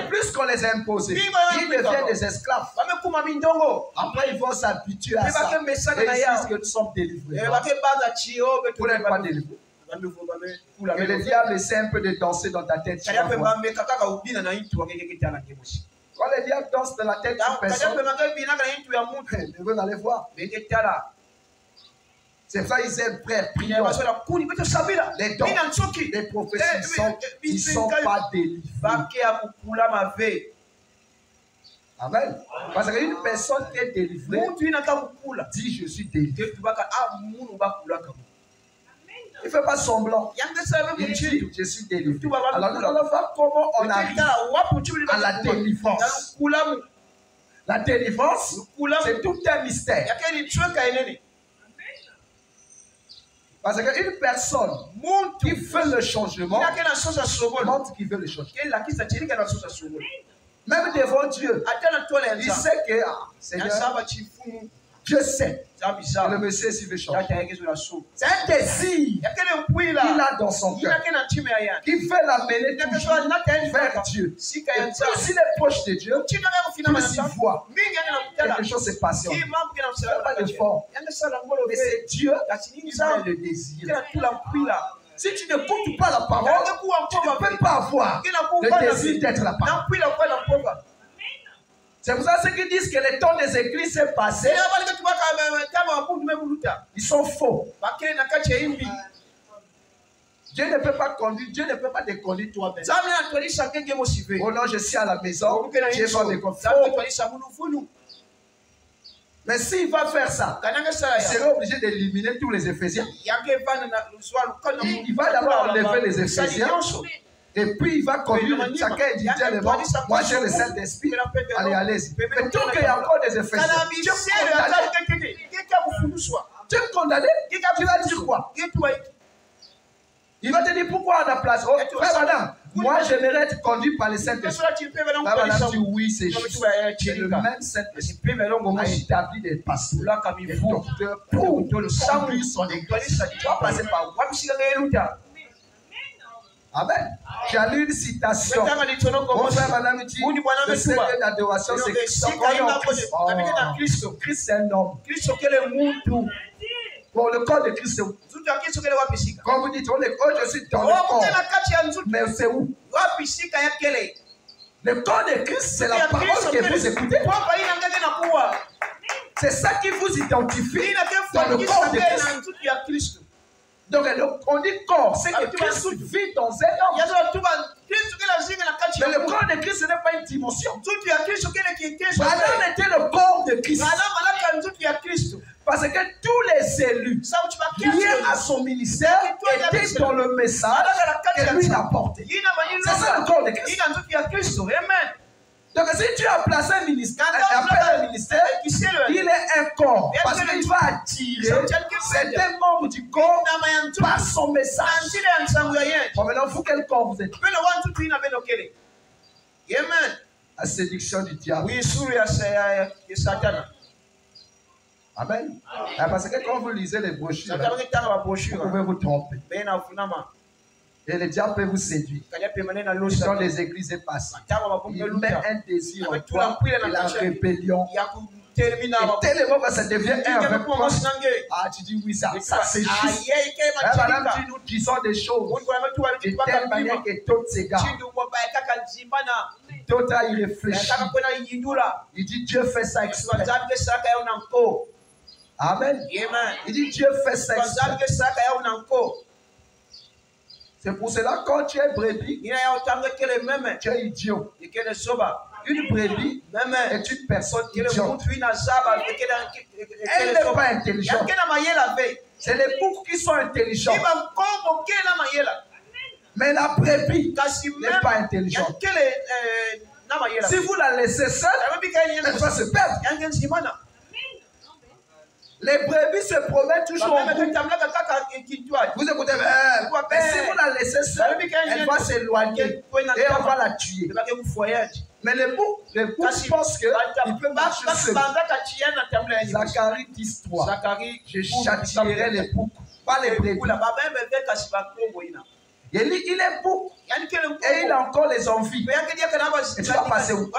Plus qu'on les a imposés, ils deviennent des esclaves. Après, ils vont s'habituer à ça. Et ils disent que nous sommes délivrés. Vous n'êtes pas délivrés. Et le diable essaie un peu de danser dans ta tête. Quand le diable danse dans la tête d'une personne, vous veut aller voir. C'est ça, ils aiment frère, prions. Les dons, les prophéties, ils ne sont pas délivrés. Amen. Parce qu'une personne qui est délivrée dit je suis délivré. Il ne fait pas semblant. Il dit je suis délivré. Alors nous allons voir comment on arrive à la délivrance. La délivrance, c'est tout un mystère. Parce qu'une personne qui veut le changement montre qu'il veut le changement. Même devant Dieu, il sait que Seigneur, je sais que le monsieur s'il veut changer. C'est un désir qu'il a dans son cœur, qui veut l'amener toujours vers Dieu. Et plus il est proche de Dieu, plus il voit quelque chose se passer. Il n'y a pas d'effort. Mais c'est Dieu qui a le désir. Si tu n'écoutes pas la parole, tu ne peux pas avoir le désir d'être la parole. C'est pour ça ceux qui disent que le temps des églises s'est passé, ils sont faux. Dieu ne peut pas conduire, Dieu ne peut pas te conduire toi-même. Oh non, je suis à la maison, Dieu va me conduire. Mais s'il va faire ça, il sera obligé d'éliminer tous les Éphésiens. Il va d'abord enlever les Éphésiens. Et puis il va conduire chacun individuellement. Moi j'ai le Saint-Esprit. Allez-y. Mais tant qu'il y a encore des Éphésiens, tu es condamné. Tu vas dire quoi? Il va te dire pourquoi on a place. Oh, frère, madame, moi j'aimerais être conduit par le Saint-Esprit. Madame dit oui, c'est juste. C'est le même Saint-Esprit a établi des pasteurs et des docteurs pour conduire son église. Tu vas passer par où? Amen. J'ai lu une citation. Mon frère, madame dit le Seigneur d'adoration, c'est Christ. Christ, c'est un homme. Bon, le corps de Christ, c'est où? Quand vous dites, oh, je suis dans le corps. Mais c'est où? Le corps de Christ, c'est la parole que vous écoutez. C'est ça qui vous identifie dans le corps de Christ. Donc, on dit corps, c'est que Christ vit dans un homme. Mais le corps corps de Christ, ce n'est pas une dimension. Branham était le corps de Christ. Parce que tous les élus liés à son ministère étaient dans le message que lui a porté. C'est ça le corps de Christ. Donc si tu as placé un ministère, il est un corps. Parce qu'il va attirer certains membres du corps par son message. Bon, maintenant, vous, quel corps vous êtes? La séduction du diable. Amen. Parce que quand vous lisez les brochures, vous pouvez vous tromper. Et le diable peut vous séduire. Dans les églises est passé. Il met un désir en toi et la rébellion. Et tellement que ça devient un avec toi. Ah, tu dis oui, ça c'est juste. Madame, nous disons des choses de telle manière que toutes ces gars. D'autres, il réfléchit. Il dit Dieu fait ça exprès. Amen. Il dit Dieu fait ça exprès. C'est pour cela que quand tu es brebis, tu es idiot. Une brebis est une personne idiote. Elle n'est pas intelligente. C'est les boucs qui sont intelligents. Mais la brebis n'est pas intelligente. Si vous la laissez seule, elle va se perdre. Les brebis se promènent toujours en groupe. Vous écoutez, mais si vous la laissez seule, elle va s'éloigner et on va la tuer. Mais les boucs pensent qu'ils peuvent marcher seuls. Zacharie 10:3. Je châtierai les boucs, pas les brebis. Il est bouc et il a encore les envies. Et tu vas passer où?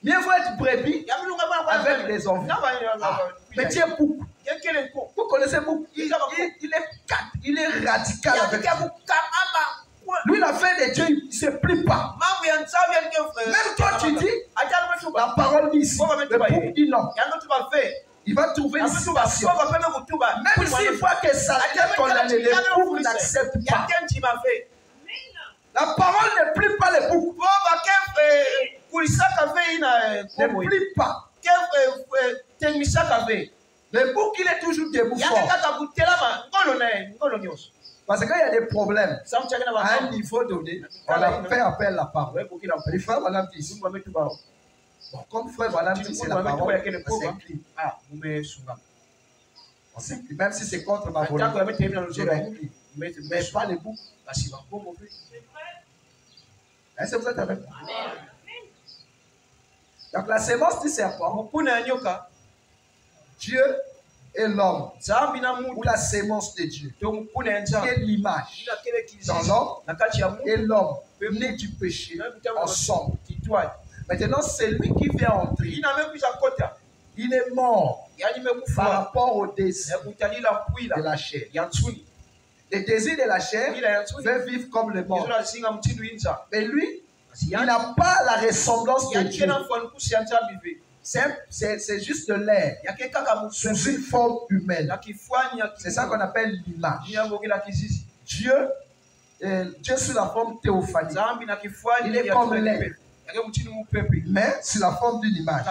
Mieux vaut être brebis avec des envies. Mais tu es bouc. Vous connaissez bouc? Il est radical avec vous. Lui, la fin de Dieu, il ne se plie pas. Même toi, tu dis, la parole dit ici, le bouc dit non. Il va trouver une situation. Même s'il voit que Satan condamne, le bouc n'accepte pas. La parole ne plie pas les boucs. Ne plie pas. Le bouc, il est toujours debout fort. Parce qu'il y a des problèmes. À un niveau donné, on a fait appel à la parole. Les frères, madame, disent. Comme frère, madame, dit c'est la parole, on s'incline. On s'incline. Même si c'est contre ma volonté, je m'incline. Mais pas les boucs. Est-ce que vous êtes avec moi? Donc la sémence du serpent, Dieu et l'homme, ou la sémence de Dieu, qui est l'image dans l'homme, et l'homme, né du péché, ensemble. Maintenant, c'est lui qui vient entrer. Il est mort par rapport au désir de la chair. Le désir de la chair veut vivre comme le mort. Mais lui, il n'a pas la ressemblance de Dieu. C'est juste de l'air sous une forme humaine. C'est ça qu'on appelle l'image. Dieu sous la forme théophanique. Il est comme l'air, mais sous la forme d'une image.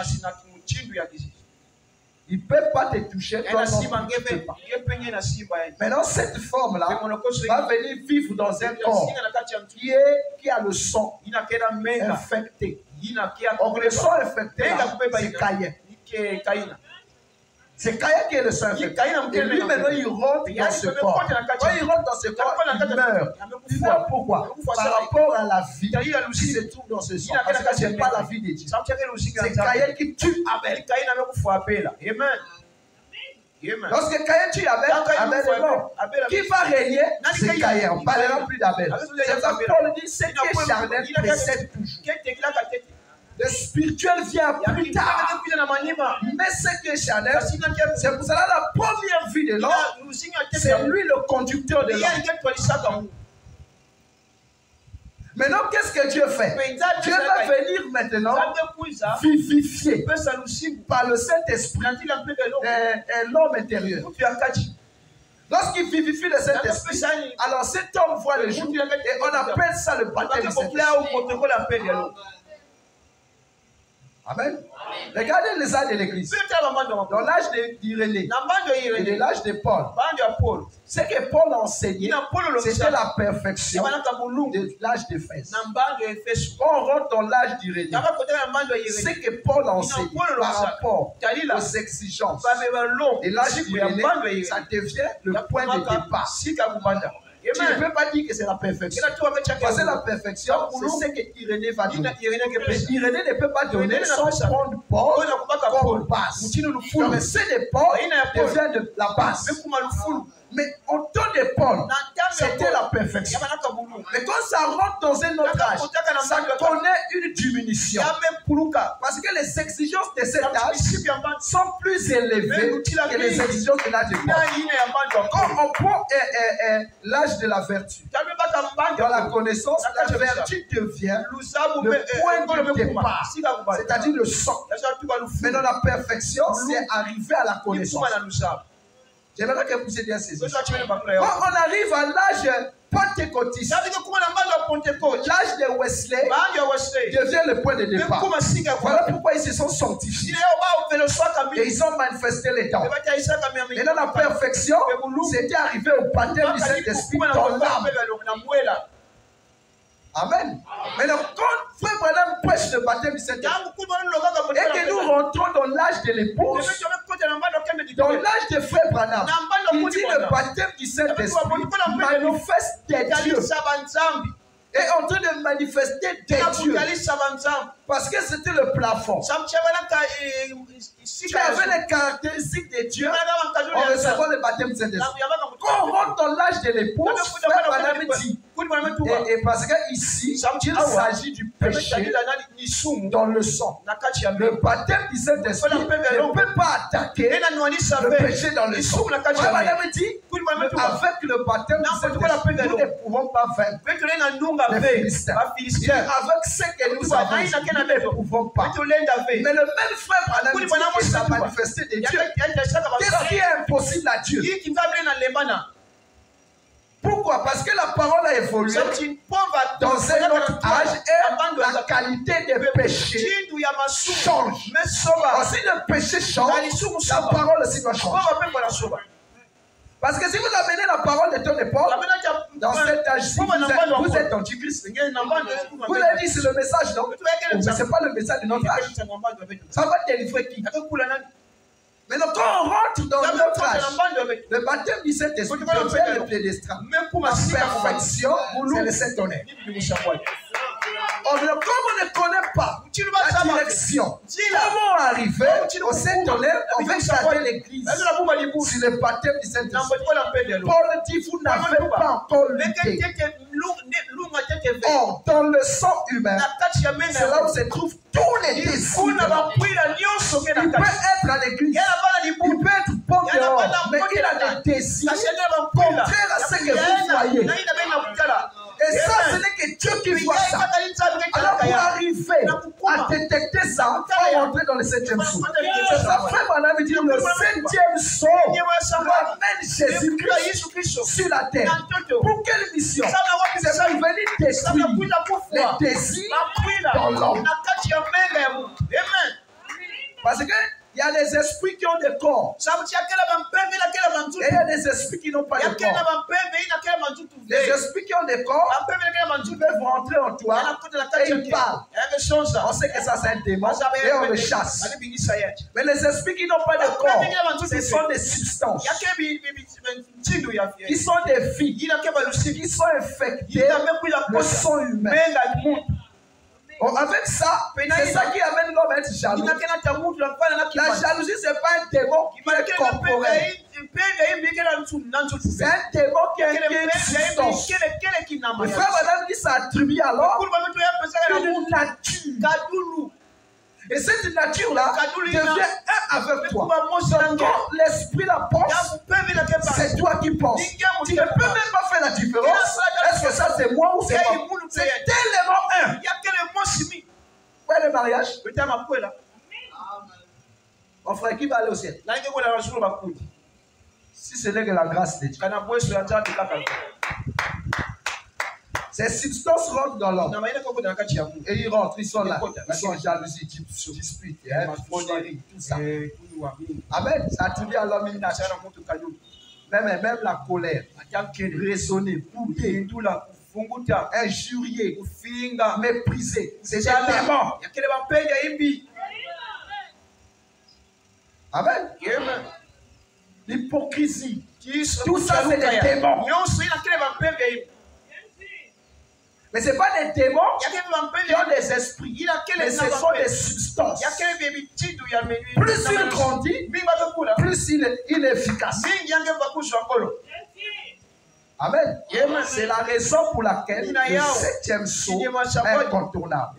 Il ne peut pas te toucher toi non plus. Maintenant, cette forme-là va venir vivre dans un corps qui a le sang infecté. Donc le sang infecté, c'est Caïn. C'est Caïn qui est le sang infecté. Et lui, maintenant, il rentre dans ce corps. Quand il rentre dans ce corps, il meurt. Il meurt pourquoi? Par rapport à la vie qui se trouve dans ce sang. Parce que ce n'est pas la vie de Dieu. C'est Caïn qui tue Abel. Lorsque Caïn tue Abel, Abel est mort. Qui va régner? C'est Caïn. On ne parlera plus d'Abel. C'est ça que Paul dit, c'est que charnel précède toujours. Le spirituel vient plus tard. Mais ce qui est charnel, c'est pour cela la première vie de l'homme, c'est lui le conducteur de l'homme. Maintenant, qu'est-ce que Dieu fait? Dieu va venir maintenant vivifier par le Saint-Esprit l'homme intérieur. Lorsqu'il vivifie le Saint-Esprit, alors cet homme voit le jour et on appelle ça le baptême du Saint-Esprit. Amen. Regardez les âges de l'Église. Dans l'âge d'Irénée et l'âge de Paul, ce que Paul a enseigné, c'était la perfection de l'âge d'Éphèse. Quand on rentre dans l'âge d'Irénée, ce que Paul a enseigné par rapport aux exigences de l'âge d'Irénée, ça devient le point de départ. Tu ne peux pas dire que c'est la perfection. Parce que la perfection, c'est ce que Irénée va donner. Irénée ne peut pas donner sans prendre Paul comme base. Le C de Paul devient de la base. Mais en temps de Paul, c'était la perfection. Mais quand ça rentre dans un autre âge, ça connaît une diminution. Parce que les exigences de cet âge sont plus élevées que les exigences de l'âge de Paul. Quand on prend l'âge de la vertu, dans la connaissance, la vertu devient le point de départ, c'est-à-dire le sang. Mais dans la perfection, c'est arriver à la connaissance. J'aimerais que vous ayez bien saisi. Quand on arrive à l'âge pentecôtiste, l'âge de Wesley devient le point de départ. Voilà pourquoi ils se sont sanctifiés. Et ils ont manifesté les dons. Et dans la perfection, c'était arrivé au baptême du Saint-Esprit dans l'âme. Amen. Mais donc, quand Frère Branham prêche le baptême du Saint-Esprit et que nous rentrons dans l'âge de l'épouse, dans l'âge de Frère Branham, il dit le baptême du Saint-Esprit manifeste des dieux. Est en train de manifester des dieux. Parce que c'était le plafond. Tu avais les caractéristiques des dieux en recevant le baptême du Saint-Esprit. Quand on rentre dans l'âge de l'épouse, Frère Branham dit, et parce que ici, il s'agit du péché dans le sang. Le baptême du Saint-Esprit ne peut pas attaquer le péché dans le sang. Frère Branham dit, avec le baptême du Saint-Esprit, nous ne pouvons pas vaincre les Philistins. Avec ce que nous avons, nous ne pouvons pas. Mais le même Frère Branham dit que ça manifesté des dieux. Qu'est-ce qui est impossible à Dieu? Pourquoi? Parce que la parole a évolué dans un autre âge et la qualité des péchés change. Si le péché change, la parole aussi doit changer. Parce que si vous amenez la parole de ton époque, dans cet âge-ci, vous êtes antichrist. Vous avez dit c'est le message, non? Mais ce n'est pas le message de notre âge. Ça va délivrer qui? Mais donc, quand on rentre dans notre âge, le baptême du Saint-Esprit devient le piédestal. La perfection, c'est le Saint-Honneur. Comme on ne connaît pas la direction, comment arriver au Saint-Honneur avec garder l'église sur le baptême du Saint-Esprit? Paul dit, vous n'avez pas encore lutté. Or, dans le sang humain, c'est là où se trouvent tous les désirs. Il peut être à l'église, il peut être bon dehors, mais il a des désirs contraires à ce que vous voyez. Et ça, ce n'est que Dieu qui voit ça. Alors pour arriver à détecter ça, il faut rentrer dans le 7e saut. C'est ça, Frère Branham dit, le 7e saut ramène Jésus-Christ sur la terre. Pour quelle mission? C'est pour venir détruire les désirs dans l'homme. Parce que il y a des esprits qui ont des corps. Et il y a des esprits qui n'ont pas de corps. Les esprits qui ont des corps, ils peuvent rentrer en toi et ils parlent. On sait que ça c'est un démon et on le chasse. Mais les esprits qui n'ont pas de corps, ce sont des substances. Qui sont des vies, qui sont infectées le sang humain. Avec ça, c'est ça qui amène l'homme à être jaloux. La jalousie, ce n'est pas un démon qui est corporel. C'est un démon qui est une substance. Le frère Madame dit ça attribue alors une nature. Et cette nature-là devient un avec toi. Quand l'esprit la pense, c'est toi qui penses. Tu ne peux même pas faire la différence. Est-ce que ça c'est moi ou c'est moi? C'est tellement un. Où est le mariage? Mon frère, qui va aller au ciel? Si ce n'est que la grâce de Dieu. Ces substances rentrent dans l'homme. Et ils rentrent, ils sont là. Ils sont en jalousie, dispute, tout ça. Amen. Ça attribue à l'homme une nature. Même la colère, raisonner, bouder, injurier, mépriser. C'est des démons. Amen. L'hypocrisie. Tout ça, c'est des démons. Mais ce n'est pas des démons qui ont des esprits. Mais ce sont des substances. Plus il grandit, plus il est efficace. Amen. C'est la raison pour laquelle le 7e saut est incontournable.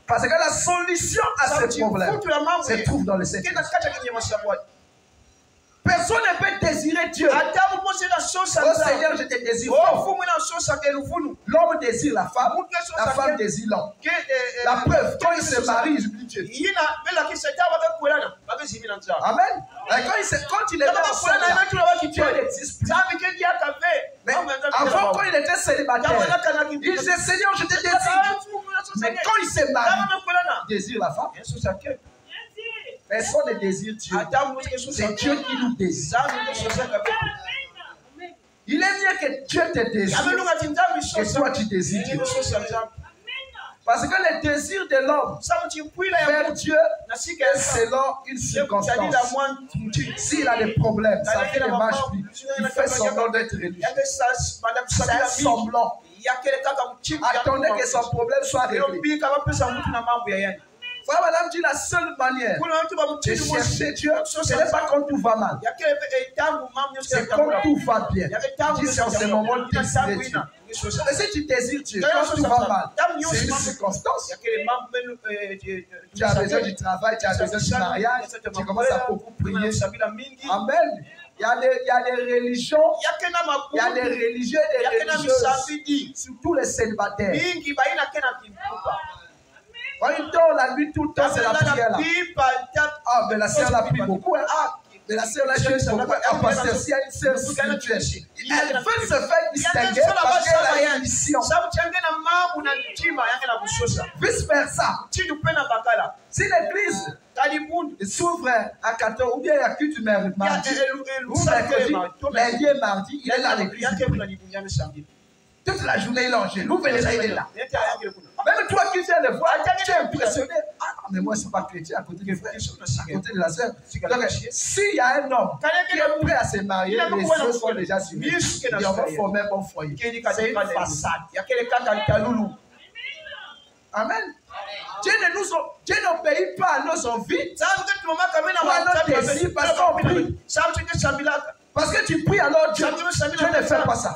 Parce que la solution à ce problème se trouve dans le 7e saut. Personne ne peut désirer Dieu. Oh Seigneur, je te désire. L'homme désire la femme désire l'homme. La preuve, quand il se marie, il oublie Dieu. Amen. Quand il est ensemble, Dieu n'existe plus. Mais avant, quand il était célibataire, il disait Seigneur, je te désire. Mais quand il se marie, il désire la femme. Personne ne désire Dieu. C'est Dieu qui nous désire. Il est mieux que Dieu te désire et toi tu désires Dieu. Parce que le désir de l'homme vers Dieu est selon une circonstance. S'il a des problèmes, sa vie ne marche plus, il fait semblant d'être religieux. C'est un semblant. Attendez que son problème soit réglé. Frère, madame dit la seule manière de chercher Dieu, ce n'est pas quand tout va mal. C'est quand tout va bien. Dis c'est en ce moment de désirer Dieu. Mais si tu désires Dieu, quand tout va mal, c'est une circonstance. Tu as besoin du travail, tu as besoin du mariage, tu commences à beaucoup prier. Amen. Il y a des religions, il y a des religieux et des religieuses, surtout les célibataires. Quand il dort la nuit tout le temps, c'est la prière là. Ah, mais la sœur l'a pris beaucoup. Hein? Ah, mais la sœur l'a pris beaucoup. Ah, parce que s'il y a une sœur spirituelle, elle veut se faire distinguer parce qu'elle a une mission. Vice versa. Si l'église s'ouvre à 14 ou bien il n'y a que du mardi, ou mercredi, lundi et mardi, il est là à l'église. Toute la journée, il est en jeu. L'ouvre les là, il est là. Même toi qui viens le voir, tu es impressionné. Ah, mais moi, je ne suis pas chrétien à côté du frère, à côté de la sœur. Donc, s'il y a un homme qui est prêt à se marier, les yeux sont déjà sur lui. Et on va former un bon foyer. C'est une façade. Amen. Dieu n'obéit pas à nos envies, à nos désirs, parce qu'on prie. Parce que tu pries alors Dieu ne fait pas ça.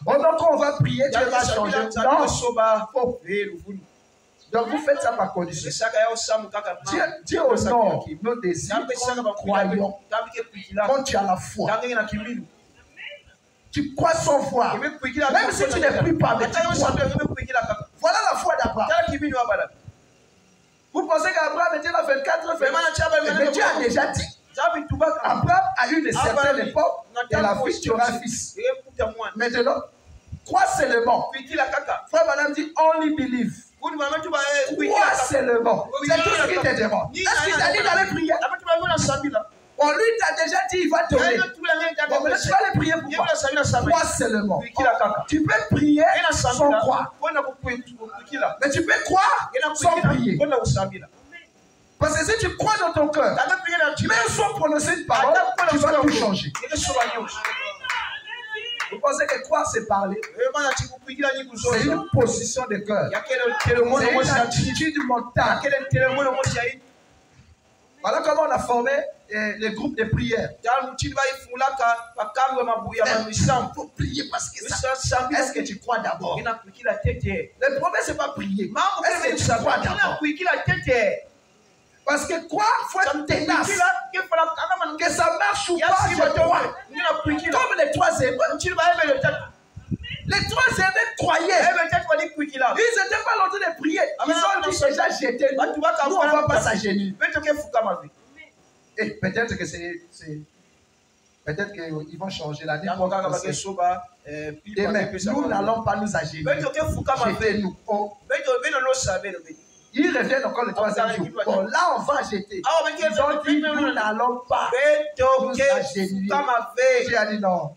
Donc on va prier, Dieu va changer. Non. Donc vous faites ça par condition. Dieu honore nos désirs quand nous croyons, quand tu as la foi. Tu crois sans foi. Même si tu ne pries pas, mais tu crois. Voilà la foi d'Abraham. Vous pensez qu'Abraham était là 24 heures, mais Dieu a déjà dit. Abraham a eu une certaine époque et la vie tu auras un fils. Maintenant, crois seulement. Frère madame dit only believe. Crois seulement. C'est tout ce qu'il te demande. Est-ce qu'il t'a dit d'aller prier? On lui t'a déjà dit il va te donner. Bon, mais tu vas aller prier pourquoi? Crois seulement. Tu peux prier sans croire. Mais tu peux croire sans prier. Parce que si tu crois dans ton cœur, même sans prononcer une parole, tu vas tout changer. Vous pensez que croire, c'est parler? C'est une position de cœur. C'est une attitude mentale. Voilà comment on a formé les groupes de prière. Il faut prier parce que ça. Est-ce que tu crois d'abord? Le problème, ce n'est pas prier. Est-ce que tu crois d'abord? Parce que croire, il faut être ténace. Que ça marche ou pas, je crois. Comme les trois Hébreux. Les trois Hébreux croyaient. Ils n'étaient pas en train de prier. Ils ont dit déjà jeter nous. Nous, on ne va pas s'agenouiller. Et peut-être que c'est peut-être qu'ils vont changer la vie. Demain, nous n'allons pas nous agir. Jetez-nous. Ils reviennent encore le troisième jour. Bon, là, on va jeter. Ils ont dit, nous n'allons pas nous agenouiller. Dieu a dit non.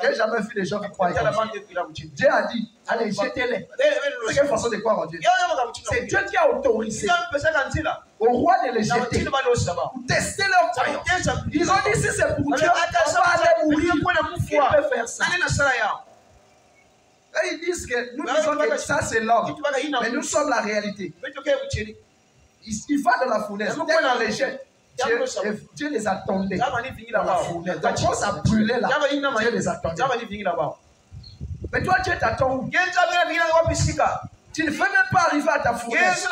Je n'ai jamais vu des gens qui croient. Dieu a dit, allez, jetez-les. C'est quelle façon de croire en Dieu? C'est Dieu qui a autorisé au roi de les jeter. Pour tester leur foi. Ils ont dit, si c'est pour Dieu, on va aller mourir. Qui peut faire ça? Là, ils disent que nous disons que ça c'est l'homme, mais nous sommes la réalité. Il va dans la fournaise, dès qu'on les jette, Dieu les attendait dans la fournaise. Donc quand ça brûlait là, Dieu les attendait. Mais toi Dieu t'attend où? Tu ne fais même pas arriver à ta fournaise.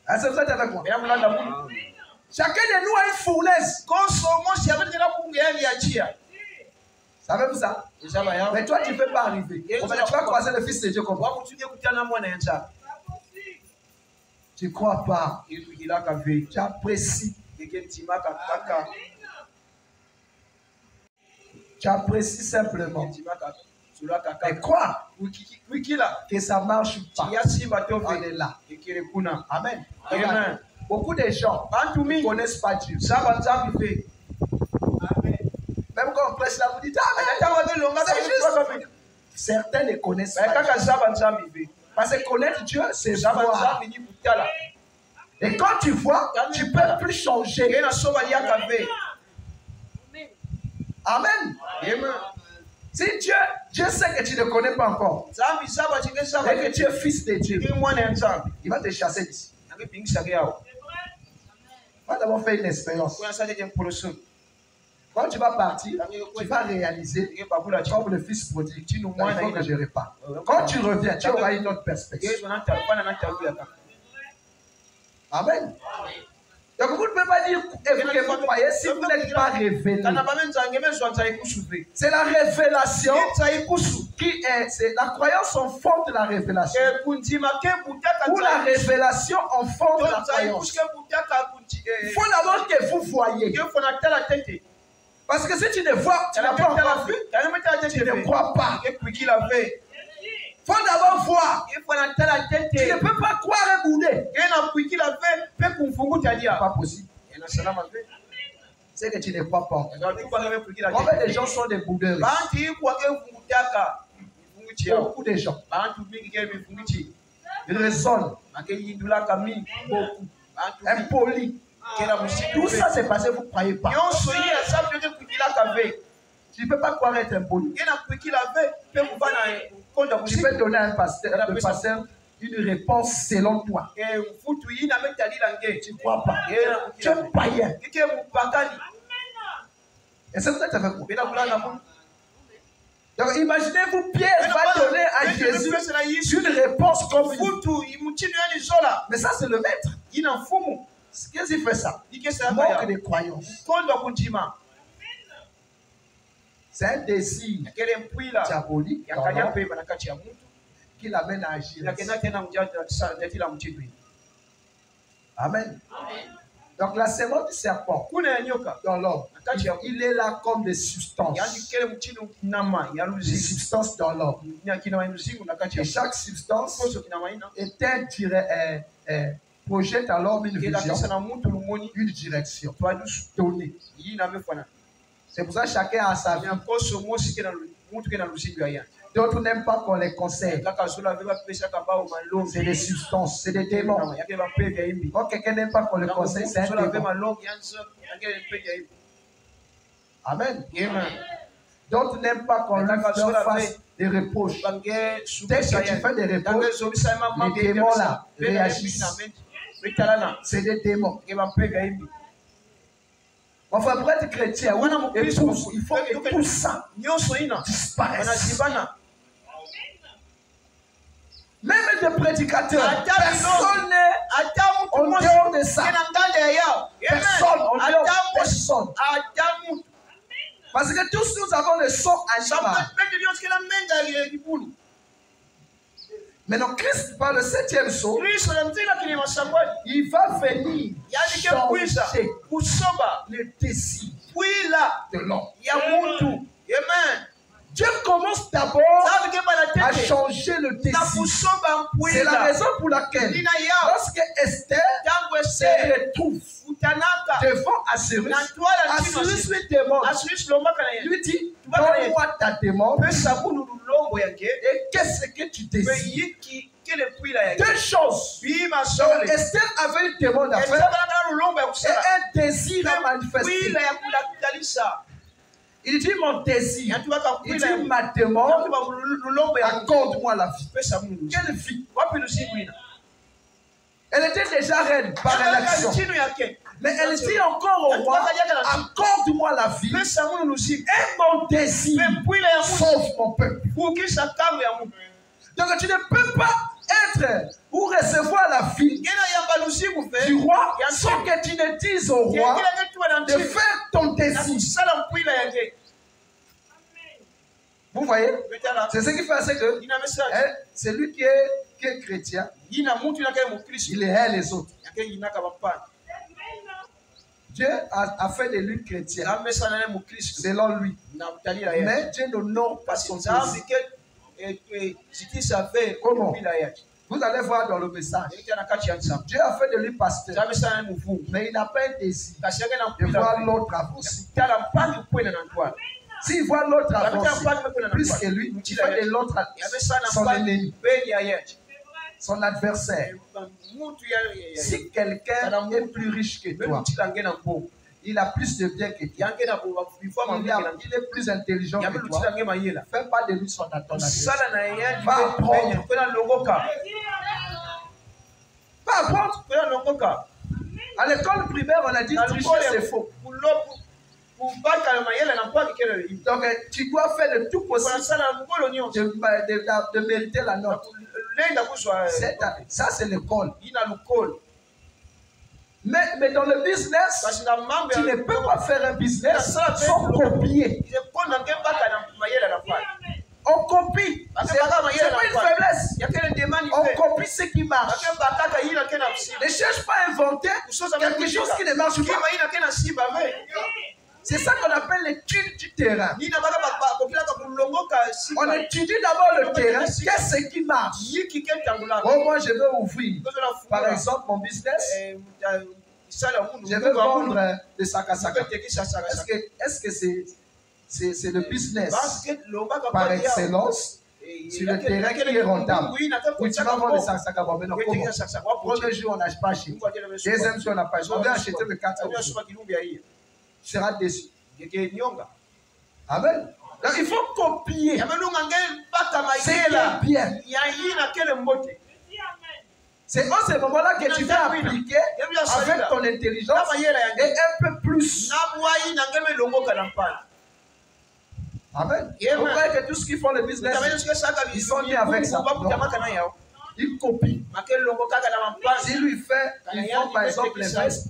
C'est ça avec moi. Chacun de nous a une fournaise. Savez-vous ça? Mais toi, tu ne peux pas arriver. Tu vas croiser le Fils de Dieu comme ça. Tu ne crois pas. Tu apprécies. Tu apprécies simplement. Et crois que ça ne marche pas. On est là. Amen. Amen. Beaucoup de gens ne connaissent pas Dieu. Même quand on prêche là, vous dites, c'est juste. Certains ne connaissent pas Dieu. Parce que connaître Dieu, c'est voir. Et quand tu vois, tu ne peux plus changer. Amen. Si Dieu sait que tu ne connais pas encore, et que tu es fils de Dieu, il va te chasser d'ici. On va d'abord faire une expérience. Quand tu vas partir, tu vas réaliser, comme le fils prodigue, il faut que je repars. Quand tu reviens, tu auras une autre perspective. Amen. Donc vous ne pouvez pas dire que vous croyez si vous n'êtes pas révélé. C'est la révélation qui est. C'est la croyance en forme de la révélation. Ou la révélation en forme de la croyance. Il faut d'abord que vous voyez. Parce que si tu ne vois, tu n'as pas encore vu, tu ne crois pas. Il faut d'abord voir. Tu ne peux pas croire et bouder. Pas possible. C'est que tu ne crois pas. Combien de gens sont des boudeurs? Beaucoup de gens. Ils raisonnent. Impolis. Tout ça c'est parce que vous ne croyez pas. Tu ne peux pas croire être impoli. Tu peux donner à un pasteur une réponse selon toi. Tu ne crois pas. Tu es païen. Et c'est peut-être avec moi. Donc imaginez-vous, Pierre va donner à Jésus une réponse comme mais ça c'est le maître. Qu'est-ce qu'il fait ça? Manque de croyance. C'est un désir diabolique qui l'amène à agir. Amen. Donc la sémence du serpent dans l'homme, il est là comme des substances. Des substances dans l'homme. Et chaque substance projette à l'homme une vision, une direction donnée. C'est pour ça que chacun a sa vie. D'autres n'aiment pas qu'on les conseille. C'est des substances, c'est des démons. Quand quelqu'un n'aime pas qu'on les conseille, c'est un démon. Amen. D'autres n'aiment pas qu'on leur fasse des reproches. Dès que tu fais des reproches, les démons là réagissent. C'est des démons. Enfin, pour être chrétien, il faut que tout ça disparaisse. Même des prédicateurs, personne n'est en dehors de ça. Personne, en dehors de personne. Parce que tous nous avons le son animal. Maintenant, Christ, par le 7e saut, il va venir changer le désir de l'homme. Dieu commence d'abord à changer le désir. C'est la raison pour laquelle, lorsque Esther se retrouve devant Assyrus, Assyrus lui demande, lui dit, donne-moi ta demande et qu'est-ce que tu désires? Deux choses. Donc, Esther avait une demande à faire et un désir à manifester. Il dit mon désir, il dit ma demande, accorde-moi la vie. Quelle vie? Elle était déjà reine par élection. Mais elle dit encore au roi, accorde-moi la vie et mon désir, sauve mon peuple. Donc tu ne peux pas être ou recevoir la vie du roi sans que tu ne dises au roi de faire ton désir. Vous voyez? C'est ce qui fait, c'est que celui qui est chrétien, il est les autres. Dieu a fait de lui chrétien selon lui. Mais Dieu n'honore pas son désir. Comment? Vous allez voir dans le message. Dieu a fait de lui pasteur. Mais il n'a pas un désir de voir l'autre avancer. S'il voit l'autre avancer plus que lui, il fait de l'autre son ennemi, son adversaire. Si quelqu'un est plus riche que toi, il a plus de biens que toi, il est plus intelligent que toi, ne fais pas de lui son adversaire. Va apprendre. Va apprendre. À l'école primaire, on a dit tricher, c'est faux. Donc, tu dois faire le tout possible de mériter la note. Ça, c'est l'école. Mais dans le business, tu ne peux pas faire un business sans copier. On copie. C'est pas une faiblesse. On copie ce qui marche. Ne cherche pas à inventer quelque chose qui ne marche pas. C'est ça qu'on appelle l'étude du terrain. On étudie d'abord le terrain. Qu'est-ce qui marche? Oh, moi, je veux ouvrir, par exemple, mon business. Je veux vendre des sacs à sac. Est-ce que c'est le business par excellence sur le terrain qui est rentable? Ou tu vas vendre des sacs à sac à bon, mais non, comment? Premier jour, on n'a pas acheté. Deuxième jour, on n'a pas acheté. On vient acheter le 4 jours. Tu seras déçu. Amen. Donc il faut copier. C'est bien. C'est en ce moment-là que tu vas appliquer avec ton intelligence et un peu plus. Amen. Vous voyez que tout ce qu'ils font le business, ils sont liés avec ça. Ils copient. Si lui fait, ils font par exemple les vestes.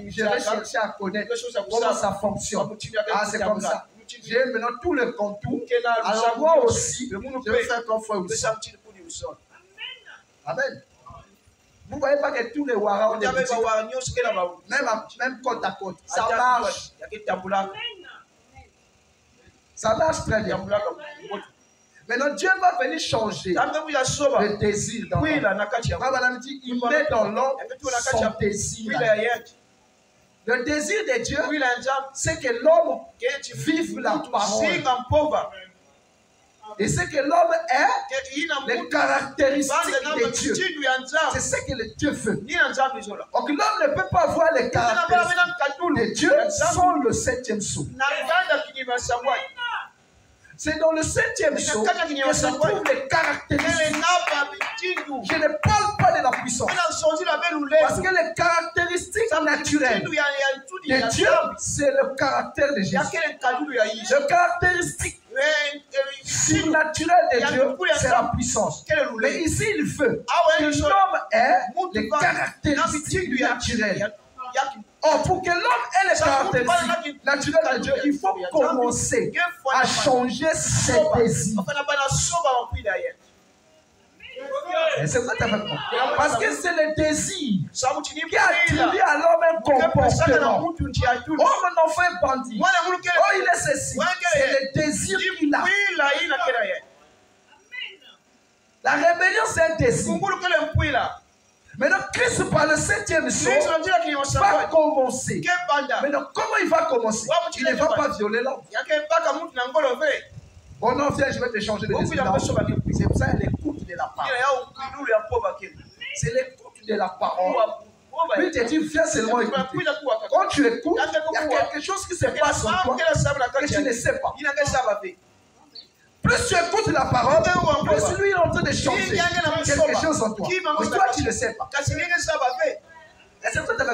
Je vais chercher à connaître comment ça fonctionne. Ah, c'est comme ça. J'ai maintenant tout le contour. Alors moi aussi, je vais faire comme frère aussi. Amen. Vous ne voyez pas que tous les waras ont des boutiques, même côte à côte. Ça marche. Ça marche très bien. Maintenant, Dieu va venir changer le désir dans l'homme. Il met dans l'homme son désir. Le désir de Dieu, c'est que l'homme vive la parole. Et ce que l'homme est, les caractéristiques de Dieu. C'est ce que Dieu veut. Donc l'homme ne peut pas voir les caractéristiques de Dieu sans le 7e sceau. C'est dans le 7e sceau que se trouvent les caractéristiques. Je ne parle pas de la puissance. Parce que les caractéristiques naturelles de Dieu, c'est le caractère de Jésus. Le caractéristique surnaturel de Dieu, c'est la puissance. Mais ici, il veut que l'homme ait les caractéristiques naturelles. Or, pour que l'homme ait les caractéristiques naturelles de Dieu, il faut commencer à changer ses désirs. Et c'est vrai, parce que c'est le désir qui attribue à l'homme un comportement. Oh, mon enfant est bandit. Oh, il est ceci. C'est le désir qu'il a. La rébellion, c'est un désir. Maintenant, Christ, par le 7e jour, va commencer. Maintenant, comment il va commencer? Il ne va pas violer l'homme. Bon, non, viens, je vais te changer de destination. C'est pour ça l'écoute de la parole. C'est l'écoute de la parole. Puis tu dis, viens seulement écouter. Quand tu écoutes, il y a quelque chose qui se passe en toi que tu ne sais pas. Plus tu écoutes la parole, plus lui est en train de changer quelque chose en toi. Mais toi, tu ne sais pas. Est-ce que tu as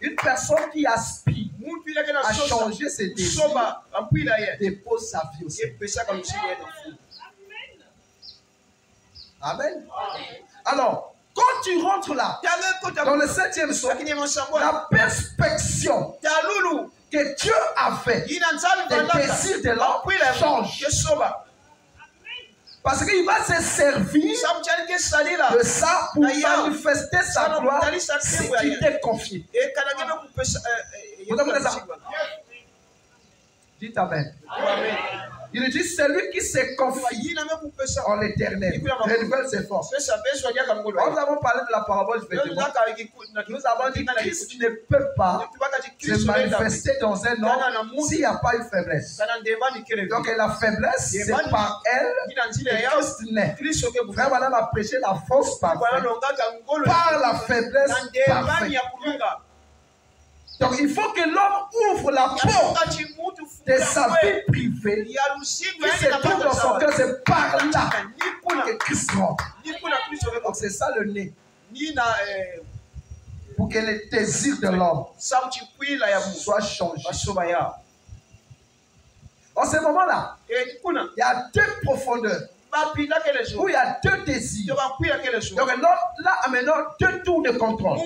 une personne qui aspire à changer ses désirs dépose sa vie aussi. Amen. Alors, quand tu rentres là, dans le 7e jour, la perspection que Dieu a fait, les désirs de l'homme changent. Parce qu'il va se servir de ça pour manifester sa gloire si tu t'es confié. Vous avez ça? Dites Amen. Il dit celui qui se confie en l'éternel renouvelle ses forces. Quand nous avons parlé de la parabole du vêtement, nous avons dit que Christ ne peut pas se manifester dans un homme s'il n'y a pas une faiblesse. Donc la faiblesse, c'est par elle que Christ naît. Frère Madame a prêché la fausse parfaite par la faiblesse parfaite. Donc il faut que l'homme ouvre la porte de sa vie privée qui se trouve dans son cœur. C'est par là que Christ rentre. Donc c'est ça le nez. Pour que les désirs de l'homme soient changés. En ce moment-là, il y a deux profondeurs. Où il y a deux désirs. Donc là, maintenant, deux tours de contrôle.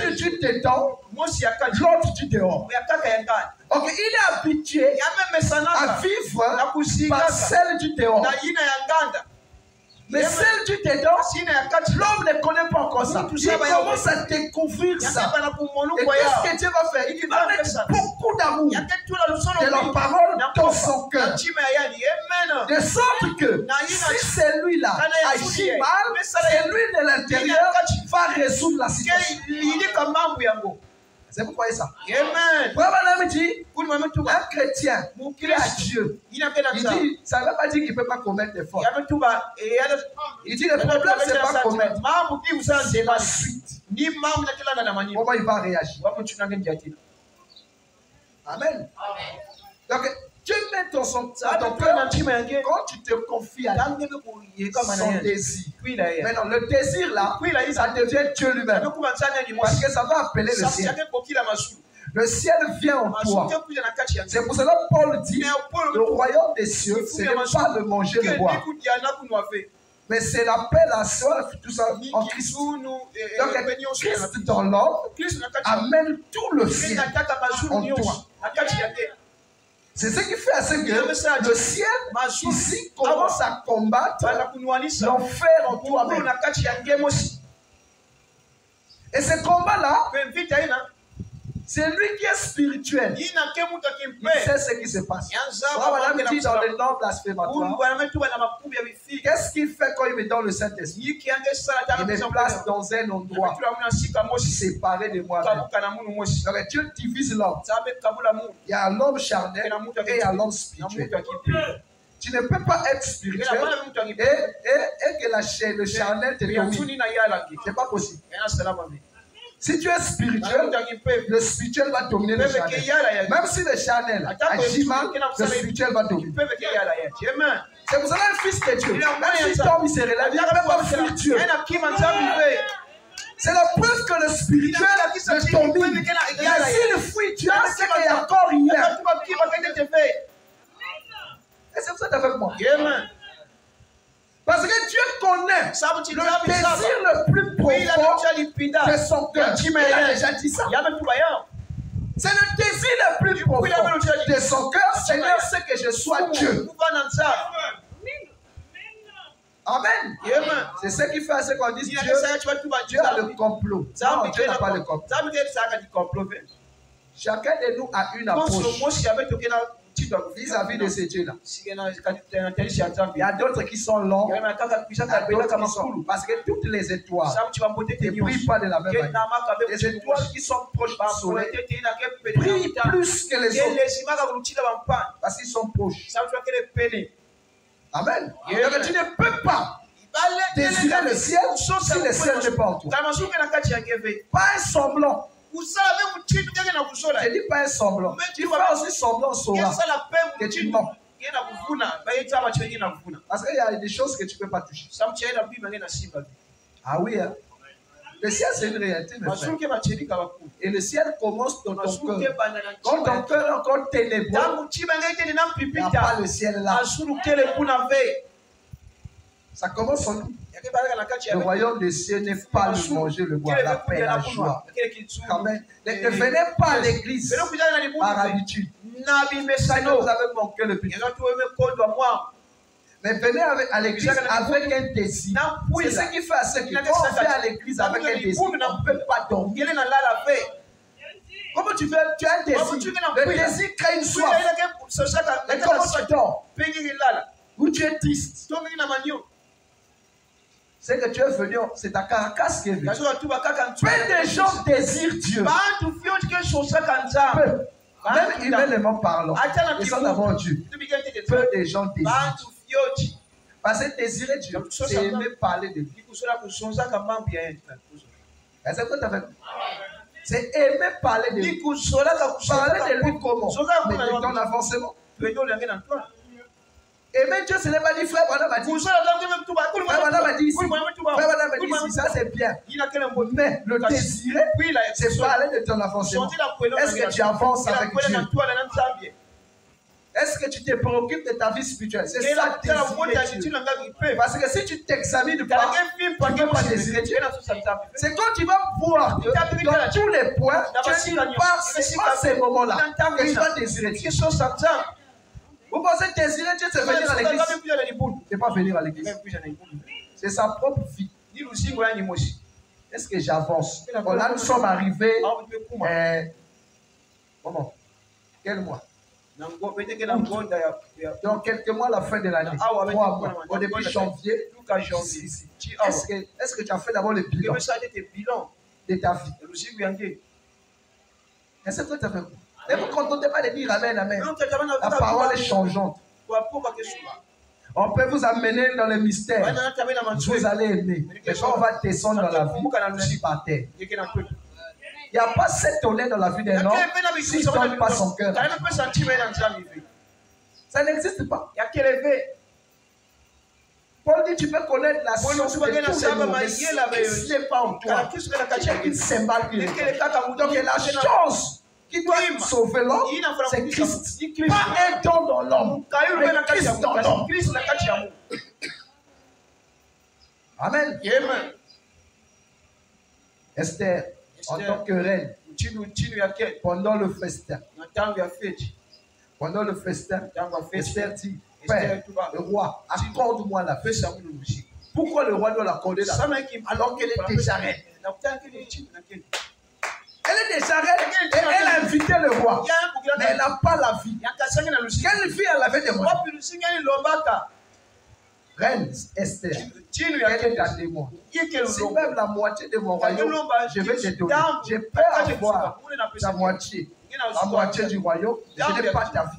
Une tu t'étends, l'autre tu dehors. Donc il est habitué à vivre par celle du dehors. Mais celle du dedans, l'homme ne connaît pas encore ça. Il commence à découvrir ça. Et qu'est-ce que Dieu va faire? Il va mettre beaucoup d'amour de la parole dans son cœur. De sorte que si celui-là agit mal, celui de l'intérieur va résoudre la situation. C'est vous croyez ça? Amen. Un chrétien qui est à Dieu, il dit, ça ne veut pas dire qu'il ne peut pas commettre des fautes. Il dit le problème, c'est pas commettre, c'est la suite. Comment il va réagir? Amen. Donc, Dieu met dans ton cœur, quand tu te confies à lui, son désir. Maintenant, le désir là, ça devient Dieu lui-même. Parce que ça va appeler le ciel. Le ciel vient en toi. C'est pour cela que Paul dit, le royaume des cieux, ce n'est pas le manger, le boire. Mais c'est la paix, la soif, tout ça en Christ. Donc, Christ dans l'homme amène tout le ciel en toi. C'est ce qui fait à ce que le ciel ici commence à combattre l'enfer en toi-même. Et ce combat-là, c'est lui qui est spirituel. Il sait ce qui se passe. Voilà, me dit dans le nom blasphématoire. Qu'est-ce qu'il fait quand il me donne le Saint-Esprit? Il me place dans un endroit séparé de moi-même. Donc Dieu divise l'homme. Il y a l'homme charnel et il y a l'homme spirituel. Tu ne peux pas être spirituel et que le charnel te domine. Ce n'est pas possible. Si tu es spirituel, le spirituel va dominer le charnel. Même si le charnel agit mal, le spirituel va dominer. C'est pour ça qu'un fils de Dieu, même si tombe, il se relève, il n'y a même pas fuir Dieu. C'est la preuve que le spirituel le domine. Et s'il fuit Dieu, c'est qu'il y a encore rien. Et c'est pour ça que tu es avec moi. Parce que Dieu connaît le désir le plus profond de son cœur. Il a déjà dit ça. C'est le désir le plus profond de son cœur. Seigneur, c'est que je sois Dieu. Amen. C'est ce qui fait à ce qu'on dit Dieu a le complot. Non, Dieu n'a pas le complot. Chacun de nous a une approche vis-à-vis de ce Dieu-là. Il y a d'autres qui sont longs, il y a d'autres qui sont... Parce que toutes les étoiles ne brillent pas de la même manière. Les étoiles qui sont proches du soleil brillent plus que les autres parce qu'ils sont proches. Amen. Donc tu ne peux pas désirer le ciel si le ciel n'est pas en toi. Pas un semblant. Je ne dis pas un semblant. Tu fais aussi semblant, saura que tu mens. Parce qu'il y a des choses que tu ne peux pas toucher. Ah oui, hein? Le ciel, c'est une réalité. Et le ciel commence dans ton cœur. Quand ton cœur est encore ténébreux, il n'y a pas le ciel là. Ça commence en nous. Le royaume des cieux n'est pas le manger, le boire, la paix, la joie. Amen. Ne venez pas à l'église par habitude. Sinon, vous avez manqué le but. Mais venez à l'église avec un désir. C'est ce qui fait à ce que quand on vient à l'église avec un désir, on ne peut pas dormir. Comment tu veux? Tu as un désir. Le désir crée une soif. Et comment tu dors? Ou tu es triste. C'est que tu es venu, c'est ta carcasse qui est venue. Peu de gens désirent Dieu. Peu. Même humainement parlant, ils sont devant Dieu. Peu de gens désirent Dieu. Parce que désirer Dieu, c'est aimer parler de lui. C'est ce que tu as fait. C'est aimer parler de lui. Parler de lui comment? Mais de ton avancement. Aimer Dieu, ce n'est pas dit frère, voilà, m'a dit. Frère, voilà, m'a dit ici. Frère, voilà, m'a dit ici. Ça, c'est bien. Mais le désirer, c'est parler de ton avancement. Est-ce que tu avances avec Dieu? Est-ce que tu te préoccupes de ta vie spirituelle? C'est ça, désirer Dieu. Parce que si tu t'examines pas, tu ne peux pas désirer Dieu. C'est quand tu vas voir Dieu dans tous les points, tu ne pas ces moments-là que tu vas désirer Dieu. Vous pensez désirer Dieu, c'est venir à l'église? Ce n'est pas venir à l'église. C'est sa propre vie. Est-ce que j'avance? Bon, là, nous sommes arrivés. Comment? Quel mois? Dans quelques mois, la fin de l'année. 3 mois. Au début janvier. Est-ce que tu as fait d'abord le bilan de ta vie? Est-ce que tu as fait? Ne vous contentez pas de dire Amen, Amen. La parole est changeante. On peut vous amener dans le mystère. Vous allez aimer. Mais quand on va descendre dans la vie, vous êtes par terre. Il n'y a pas cette honneur dans la vie d'un homme s'il ne donne pas son cœur. Ça n'existe pas. Paul dit, tu peux connaître la science de tous les mots, mais si Christ n'est pas en toi, il s'emballe. Donc la chose qui doit sauver l'homme, c'est Christ. Pas un don dans l'homme, mais Christ dans l'homme. Amen. Esther, en tant que reine, pendant le festin, Esther dit, Père, le roi, accorde-moi la paix. Pourquoi le roi doit l'accorder la paix alors qu'elle est déjà reine? Elle est déjà reine et elle a invité le roi. Mais elle n'a pas la vie. Quelle vie elle avait de moi? Reine Esther, quel est ta témoin? Si même la moitié de mon royaume, je vais te donner. J'ai peur d'avoir la moitié du royaume. Je n'ai pas ta vie.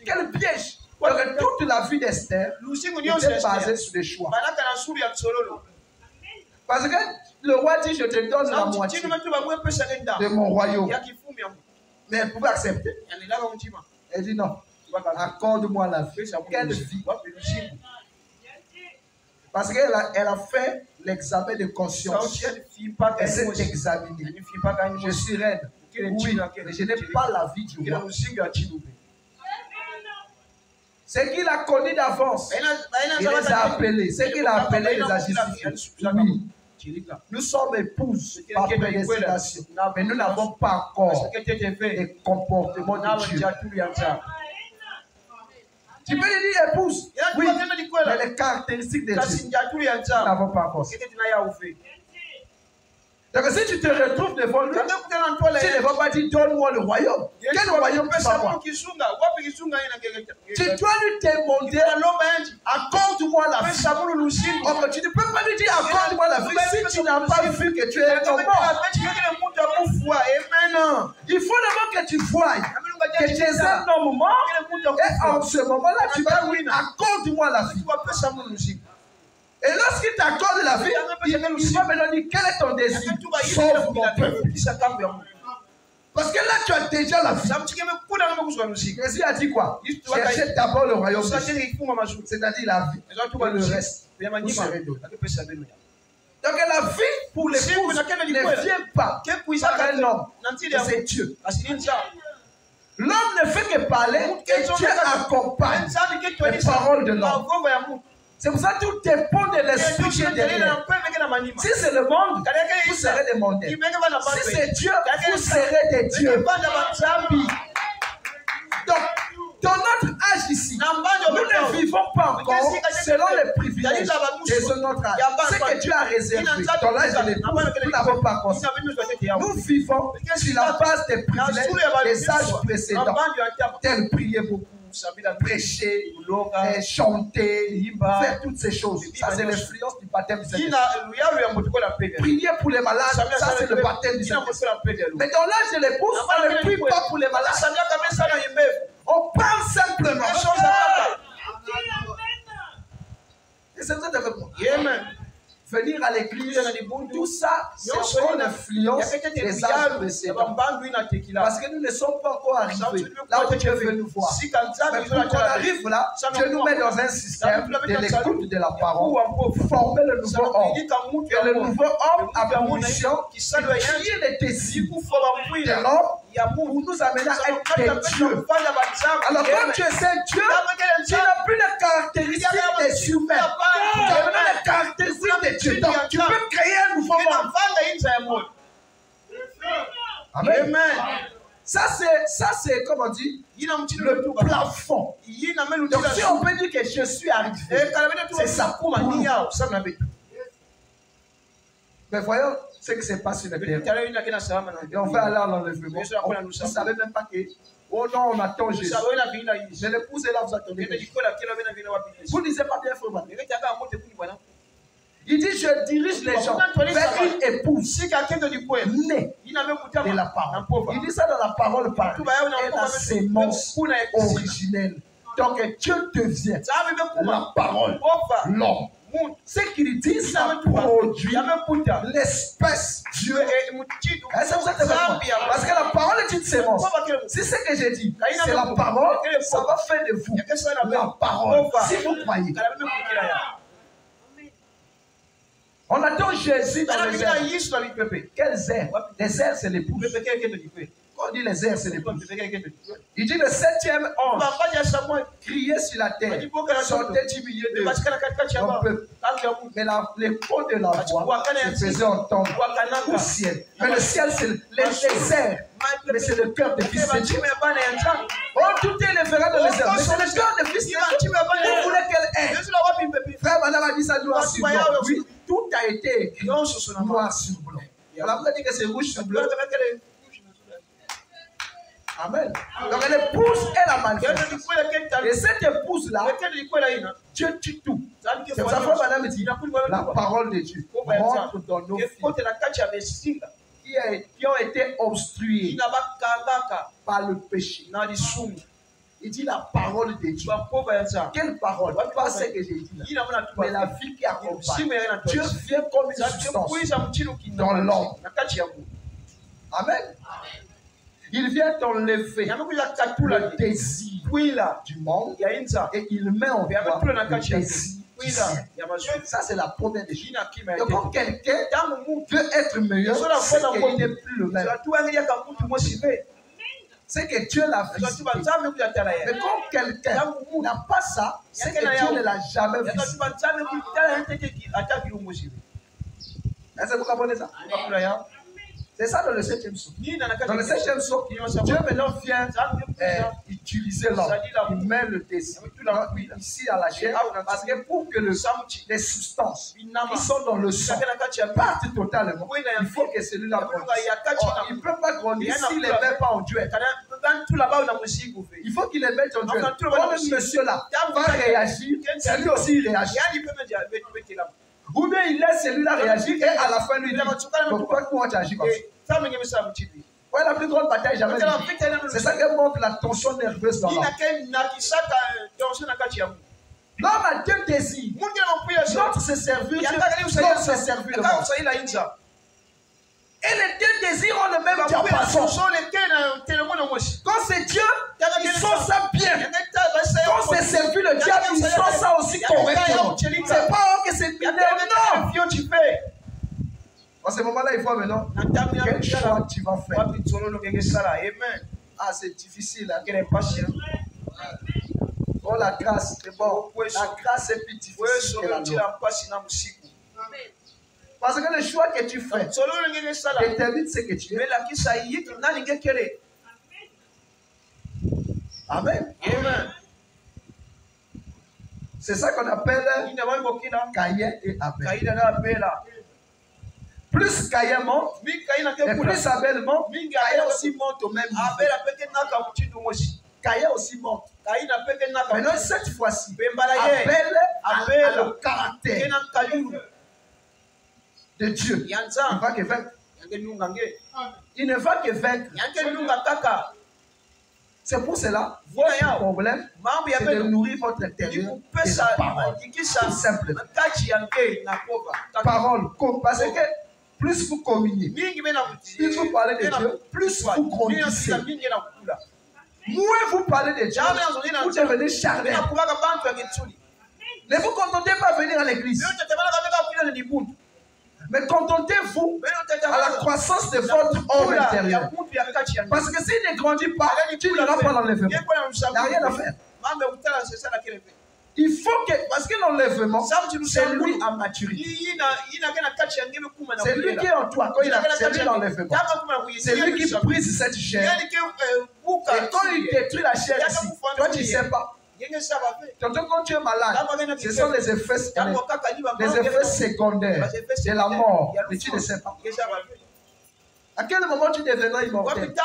Quel piège! Donc, toute la vie d'Esther était basée sur des choix. Parce que le roi dit, je te donne la moitié de mon royaume. Mais elle pouvait accepter. Elle dit non, accorde-moi la vie. Quelle vie? Parce qu'elle a fait l'examen de conscience. Elle s'est examinée. Je suis reine. Oui, mais je n'ai pas la vie du roi. C'est qu'il a connu d'avance. Il les a appelés. C'est qu'il a appelé les agisseurs. Oui. Nous sommes épouses par prédestination, mais nous n'avons pas encore les comportements de Dieu. Tu peux lui dire épouse, oui, mais les caractéristiques de Dieu, nous n'avons pas encore ça. Donc si tu te retrouves devant lui, tu ne vas pas dire donne-moi le royaume. Quel royaume tu vas avoir? Tu dois lui demander accorde-moi la vie. Or, tu ne peux pas lui dire accorde-moi la vie si tu n'as pas vu que tu es mort. Il faut d'abord que tu voies que tu es un homme mort et en ce moment-là tu vas lui accorde-moi la vie. Et lorsqu'il t'accorde la vie, il va me dire quel est ton désir. Sauve mon peuple. Parce que là, tu as déjà la vie. Jésus a dit quoi? Cherchez d'abord le royaume. C'est-à-dire la vie. Et le reste, vous serez d'autres. Donc la vie pour l'épouse ne vient pas par un homme. C'est Dieu. L'homme ne fait que parler et Dieu accompagne les paroles de l'homme. C'est pour ça que tout dépend de l'esprit qui est derrière. Si c'est le monde, vous serez des mondains. Si c'est Dieu, vous serez des dieux. Donc, dans notre âge ici, nous ne vivons pas encore selon les privilèges de notre âge. Ce que Dieu a réservé dans l'âge de l'épouse, nous n'avons pas encore ça. Nous vivons sur la base des privilèges des âges précédents, tels prier beaucoup, prêcher, chanter, faire toutes ces choses. Ça, c'est l'influence du baptême du Saint-Esprit. Prier pour les malades, ça, c'est le baptême du Saint-Esprit. Mais dans l'âge de l'épouse, on ne prie pas pour les malades. On parle simplement. Et c'est ça avec moi. Venir à l'église, tout ça, c'est une influence des âges précédents. Parce que nous ne sommes pas encore arrivés là où Dieu veut nous voir. Mais pour qu'on arrive là, Dieu nous met dans un système de l'écoute de la parole, former le nouveau homme. Et le nouveau homme a pour mission de créer les désirs de l'homme pour nous amener à être des dieux. Alors quand tu es un Dieu, tu n'as plus les caractéristiques des humains. Tu as les caractéristiques des dieux. Donc tu peux créer un nouveau monde. Amen. Ça c'est comment on dit, le plafond. Donc si on peut dire que je suis arrivé, c'est ça. Mais voyons ce qui se passe sur le terrain. Et on va aller à l'enlèvement. Vous ne savez même pas que, oh non, on attend Jésus. Mais l'épouse est là, vous attendez. Vous ne lisez pas bien, frère. Il dit, je dirige les gens vers une épouse née de la parole. Il dit ça dans la parole par la sémence originelle. Donc Dieu devient la parole, l'homme. Ce qu'il dit, ça produit l'espèce Dieu. Parce que la parole est une sémence. C'est ce que j'ai dit. C'est la parole, ça va faire de vous la parole. Si vous croyez. On attend Jésus dans les airs. Quels airs? Les airs, c'est l'épouse. On dit les airs, c'est l'épouse. Il dit le 7e ange criait sur la terre, sortait du milieu de son peuple. Mais l'écho de la voix se faisait entendre au ciel. Mais le ciel, c'est le désert. Mais c'est le cœur de fils de Dieu. Oh, tout est référent dans les airs. Mais c'est le cœur de fils de Dieu. Vous voulez qu'elle ait. Frère, madame a dit ça noir sur blanc. Oui, tout a été écrit noir sur blanc. Alors vous avez dit que c'est rouge sur blanc. Amen. Donc l'épouse est la manifestation. Et cette épouse-là, Dieu tue tout. C'est pour ça que madame dit, la parole de Dieu rentre dans nos vies qui ont été obstruées par le péché. Il dit la parole de Dieu. Quelle parole? Pas ce que j'ai dit là. Mais la vie qui accompagne. Dieu vient comme une substance dans l'homme. Amen. Il vient t'enlever le désir du monde et il met en toi le désir. Ça, c'est la première des choses. Donc, quand quelqu'un veut être meilleur, c'est qu'il n'est plus le même. C'est que Dieu l'a visité. Mais quand quelqu'un n'a pas ça, c'est que Dieu ne l'a jamais visité. Est-ce que vous comprenez ça? C'est ça dans le 7e psaume. Dans le 7e psaume, Dieu maintenant vient utiliser l'homme. Il met le désir ici à la chair. Parce que pour que les substances qui sont dans le sang partent totalement, il faut que celui-là grandisse. Il ne peut pas grandir s'il ne les met pas en duel. Il faut qu'il les mette en duel. Quand le monsieur-là va réagir, celui aussi il réagit. Ou bien il laisse celui-là réagir et à la fin lui dit pourquoi tu agis comme ça? Ouais, la plus grande bataille jamais. C'est ça qui montre la tension nerveuse dans l'homme. L'homme a deux désirs. L'autre c'est servir Dieu, l'autre c'est servir le monde. Et les deux désirs ont le même diapason. Quand c'est Dieu, ils sont ça bien. Quand c'est servir le diable, ils sont ça aussi correctement. C'est pas que c'est bien. Non. En ce moment-là, il faut maintenant quel choix tu vas faire. Ah, c'est difficile. Oh, la grâce, c'est bon. La grâce est plus difficile que la loi. Parce que le choix que tu fais détermine ce que tu es. Amen. C'est ça qu'on appelle Caïn et Abel. Plus Caïn monte, et plus Abel monte, Caïn aussi monte au même niveau. Caïn aussi monte. Maintenant, cette fois-ci, Abel a le caractère de Dieu. Il ne va que vaincre. Il ne va que vaincre. C'est pour cela, votre problème, c'est de nourrir votre intérieur et la parole. Tout simplement. Parole. Parce que plus vous communiez, plus vous parlez de Dieu, plus vous grandissez. Moins vous parlez de Dieu, vous devenez charnel. Ne vous contentez pas de venir à l'église. Mais contentez-vous à la croissance de votre homme intérieur. Parce que s'il ne grandit pas, tu n'auras pas l'enlèvement. Il n'y a rien à faire. Il faut que, parce que l'enlèvement, c'est lui à maturité. C'est lui qui est en toi. C'est lui l'enlèvement. C'est lui qui brise cette chair. Et quand il détruit la chair ici, toi tu ne sais pas. Tantôt quand tu es malade, ce sont les effets secondaires de la mort. Mais tu ne sais pas. À quel moment tu deviendras immortel?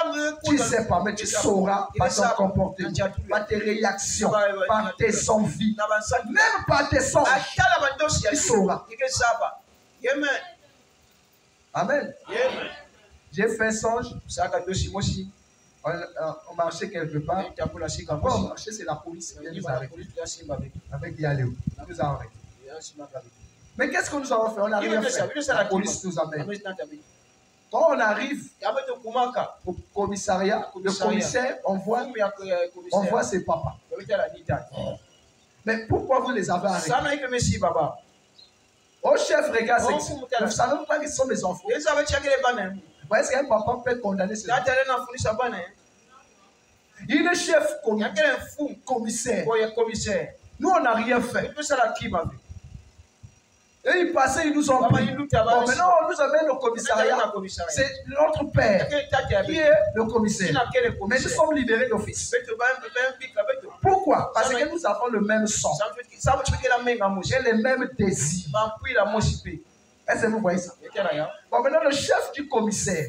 Tu ne sais pas, mais tu sauras par ton comportement, par tes réactions, par tes envies, même par tes songes. Tu sauras. Amen. J'ai fait un songe. On marchait quelque part. On marchait, c'est la police qui nous a arrêtés. Avec Yaléo. Ils nous a arrêtés. Mais qu'est-ce que nous avons fait? On n'a rien fait. La police nous amène. Quand on arrive au commissariat, le commissaire, on voit ses papas. Mais pourquoi vous les avez arrêtés? Au chef, regarde, vous ne savez pas qu'ils sont mes enfants. Vous voyez, est-ce qu'un papa peut condamner ce enfant? Il est chef commissaire. Nous, on n'a rien fait. Et ils passaient, ils nous ont pris. Bon, maintenant, on nous amène au commissariat. C'est notre père qui est le commissaire. Mais nous sommes libérés d'office. Pourquoi? Parce que nous avons le même sang. J'ai les mêmes désirs. Est-ce que vous voyez ça? Bon, maintenant, le chef du commissaire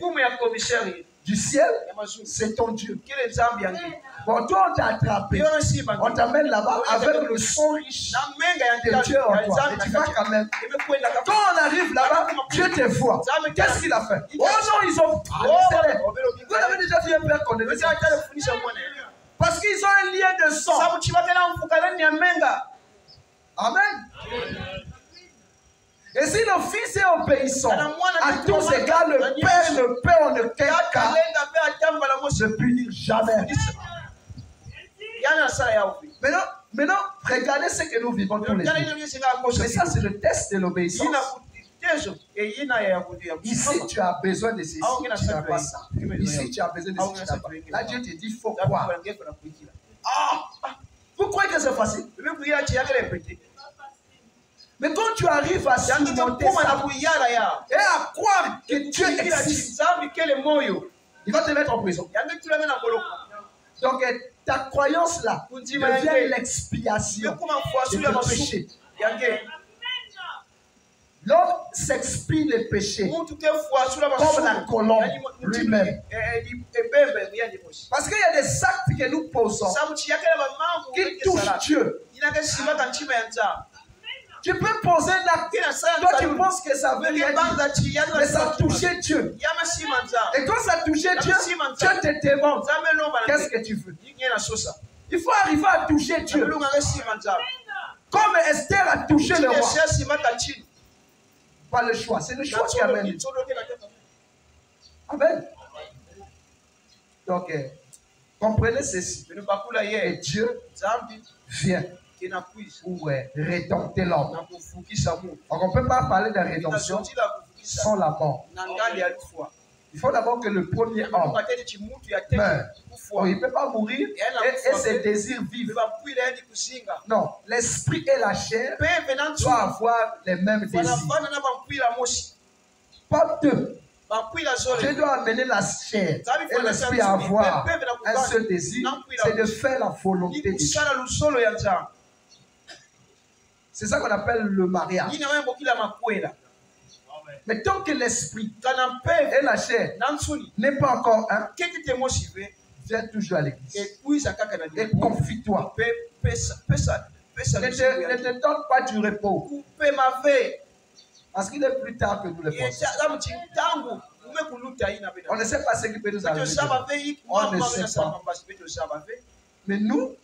du ciel, c'est ton Dieu. Bon, toi, on t'a attrapé. On t'amène là-bas avec le son riche de Dieu en toi. Et tu vas quand même. Quand on arrive là-bas, Dieu te voit. Qu'est-ce qu'il a fait? Oh non, ils ont. Vous avez déjà vu un père condamné? Parce qu'ils ont un lien de sang. Amen. Et si le fils est obéissant, à tous égards, le père ne peut en aucun cas se punir jamais. Maintenant, regardez ce que nous vivons tous les jours. Mais ça, c'est le test de l'obéissance. Ici, tu as besoin de ceci, tu n'as pas ça. Ici, tu as besoin de ceci, tu n'as pas. Là, Dieu te dit, il faut croire. Vous croyez que c'est facile? Mais quand tu arrives à surmonter ça et à croire que Dieu existe, il va te mettre en prison. Donc ta croyance là devient l'expiation de ton péché. L'homme s'expie le péché comme la colombe lui-même. Parce qu'il y a des actes que nous posons qui touchent Dieu. Tu peux poser un acte, toi tu penses que ça veut rien dire, mais ça a touché Dieu. Et quand ça a touché Dieu, Dieu te demande, qu'est-ce que tu veux? Il faut arriver à toucher Dieu. Comme Esther a touché le roi. Pas le choix, c'est le choix qui amène. Amen. Donc, comprenez ceci. Et Dieu vient pour rédempter l'homme. Donc, on ne peut pas parler de rédemption sans la mort. Il faut d'abord que le premier homme meure. Oh, il ne peut pas mourir et ses désirs vivent. Non, l'esprit et la chair doivent avoir les mêmes désirs. Pas deux. Dieu doit amener la chair et l'esprit à avoir un seul désir, c'est de faire la volonté de Dieu. C'est ça qu'on appelle le mariage. Mais tant que l'esprit et la chair n'est pas encore un, viens toujours à l'église et confie-toi. Ne te donne pas du repos. Parce qu'il est plus tard que nous le pensons. On ne sait pas ce qui peut nous arriver. On ne sait pas. Mais nous,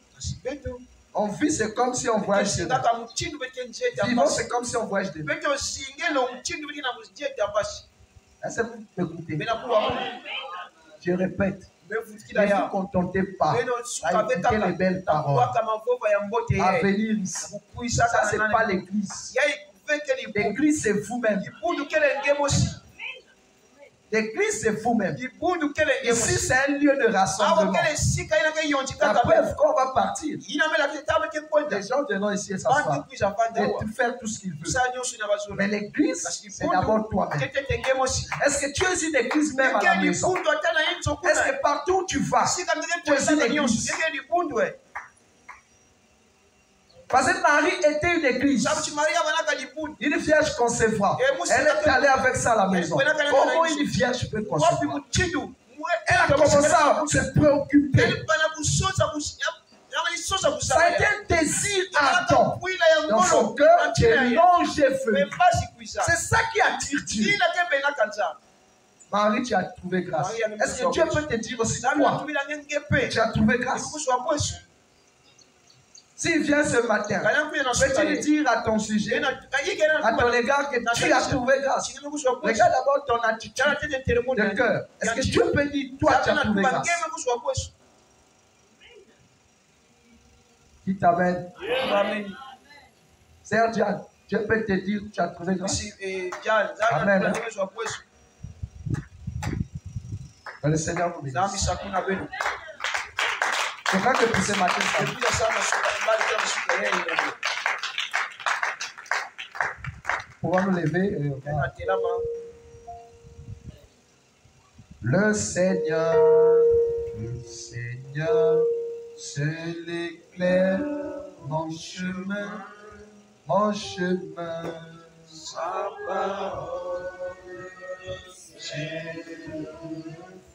on vit, c'est comme si on voyage dedans. Vivons, c'est comme si on voyage dedans. Est-ce que vous m'écoutez? Je répète. Ne vous contentez pas à écouter les belles paroles, à venir ici. Ça, ce n'est pas l'église. L'église, c'est vous-même. L'église, c'est vous-même. Ici, c'est un lieu de rassemblement. La preuve qu'on va partir. Les gens viendront ici et s'asseoir et faire tout ce qu'ils veulent. Mais l'église, c'est d'abord toi-même. Est-ce que tu es une église même à la maison? Est-ce que partout où tu vas, tu es une église? Parce que Marie était une église. Une vierge concevra. Elle est allée avec ça à la maison. Comment une vierge peut concevoir? Elle a commencé à se préoccuper. Ça a été un désir ardent dans son cœur de longer feu. C'est ça qui attire Dieu. Marie, tu as trouvé grâce. Est-ce que Dieu peut te dire aussi, toi, tu as trouvé grâce? S'il vient ce matin, peux-tu lui dire à ton sujet, à ton égard, que tu as trouvé grâce? Regarde d'abord ton attitude de cœur. Est-ce que Dieu peut dire, toi, tu as trouvé grâce? Qui t'amène? Sœur Diane, Dieu peut te dire, tu as trouvé grâce? Amen. Que le Seigneur vous bénisse. Je crois que pour ce matin, pouvons nous lever. Le Seigneur, c'est l'éclair, mon chemin, sa parole.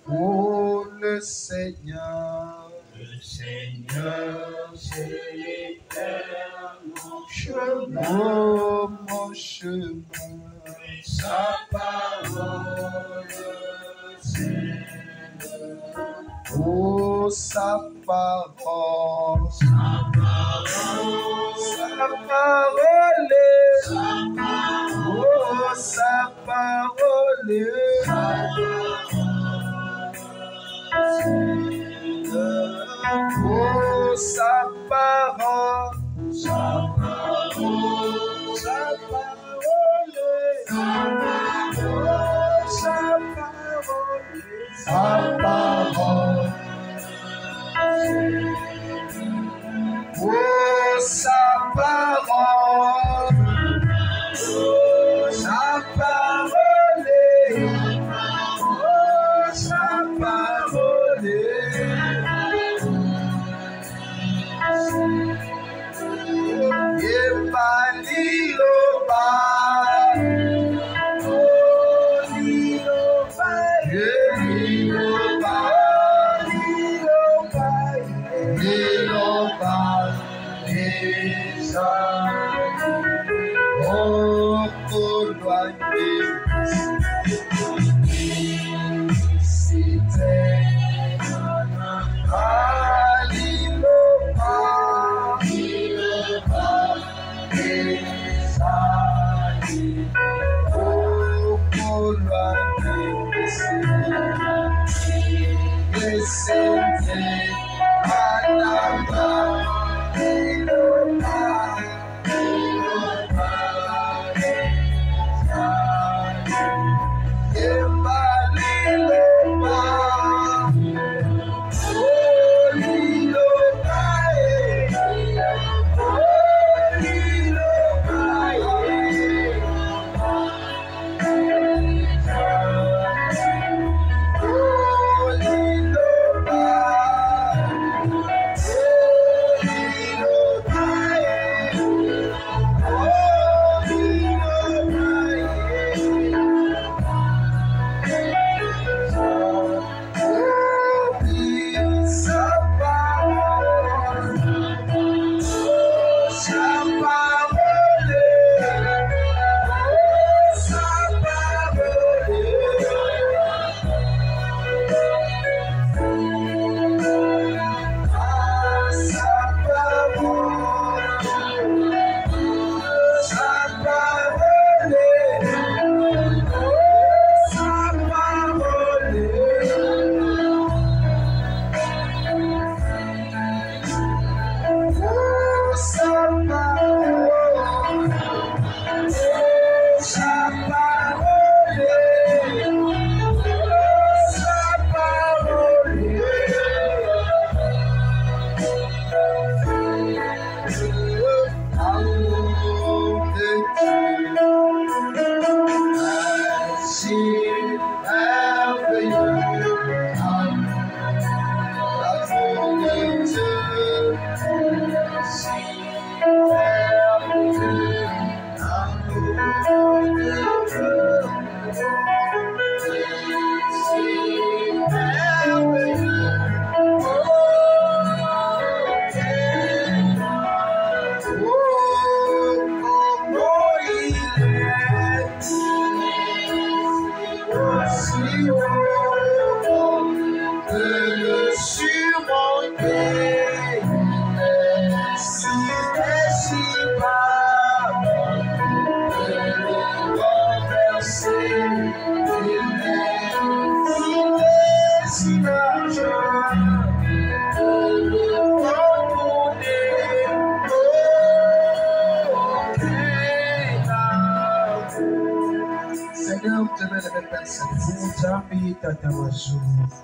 Oh, le Seigneur, c'est l'éternel, mon chemin, oh, mon chemin, sa parole, oh, sa parole, oh, sa parole, oh, sa parole, sa parole, oh, sa parole,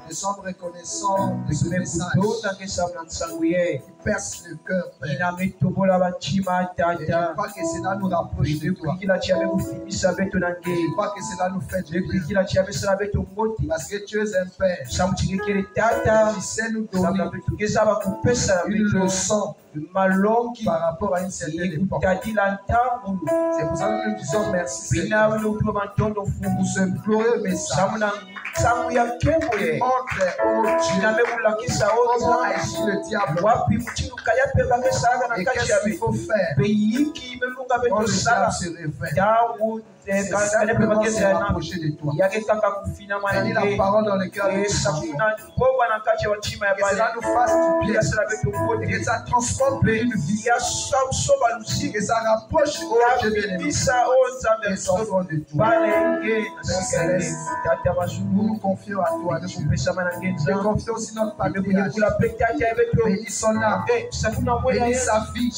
Nous sommes reconnaissants de ce message qui perce le cœur, Père. Et je crois que cela nous rapproche de toi. Je crois que cela nous fait du bien. Parce que tu es un Père. Tu sais nous donner une leçon par rapport à une certaine époque. C'est pour ça que nous disons merci Seigneur pour ce glorieux message. Montre, oh Dieu, comment agit le diable et qu'est-ce qu'il faut faire quand le diable se réveille. C'est simplement se rapprocher de toi. Bénis la parole dans le cœur de tes enfants. Que cela nous fasse du bien. Que ça transforme une vie. Que ça rapproche, oh Dieu bien-aimé, les enfants de toi. Père Céleste, nous nous confions à toi. Nous confions aussi notre patriarche. Bénissons-la. Bénis sa vie.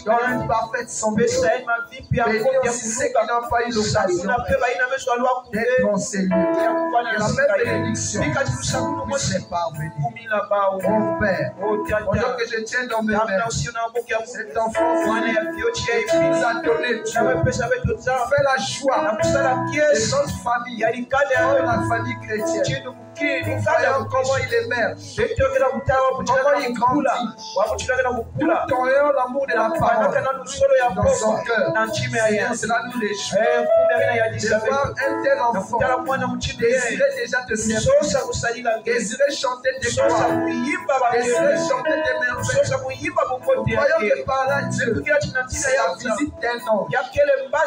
Donne une parfaite santé. Bénis aussi ceux qui n'ont pas eu l'occasion d'être dans ces lieux. Que la même bénédiction puisse parvenir. Mon Père, pendant que je tiens dans mes mains cet enfant qui nous a donné Dieu, fais la joie de notre famille, la famille chrétienne. Nous voyons comment il émerge, comment il grandit, tout en ayant l'amour de la parole dans son cœur. Seigneur, cela nous réjouit. De voir un tel enfant désirer déjà te servir, désirer chanter tes gloires, désirer chanter tes merveilles. Nous voyons que par là, Dieu, c'est la visite d'un homme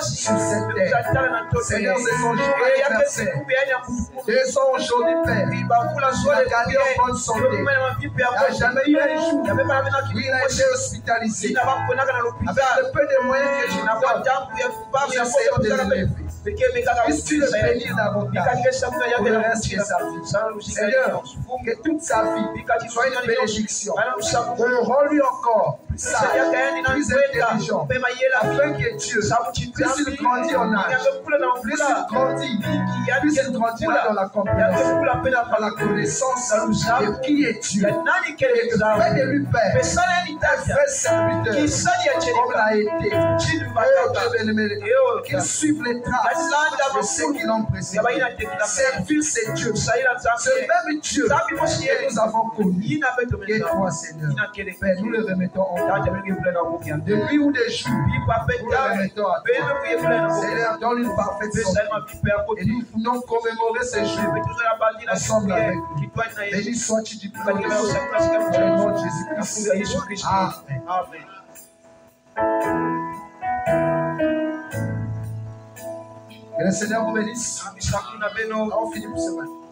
sur cette terre. Seigneur, c'est son jour anniversaire. C'est son aujourd'hui, Père. Il a gardé en bonne santé. Il n'a jamais eu un jour où il a été hospitalisé. Avec le peu de moyens que je donne, nous essayons de l'élever. Puisses-tu le bénir davantage pour le reste de sa vie. Seigneur, que toute sa vie soit une bénédiction. Rends-lui encore plus sage, plus intelligent, afin que Dieu, plus il grandit en âge, plus il grandit dans la compréhension, dans la connaissance de qui est Dieu. Et que fais de lui, Père, un vrai serviteur, comme l'a été. Qu'il suive les traces de ceux qui l'ont précédé. Servir, c'est Dieu. Ce même Dieu que nous avons connu, et toi, Seigneur. Père, nous le remettons en toi. De nuit ou de jour, nous le remettons à toi. Seigneur, donne une parfaite santé. Et nous voulons commémorer ce jour ensemble avec lui. Béni sois-tu du premier dans le nom de Jésus-Christ. Amen. Que le Seigneur vous bénisse. On finit pour ce matin.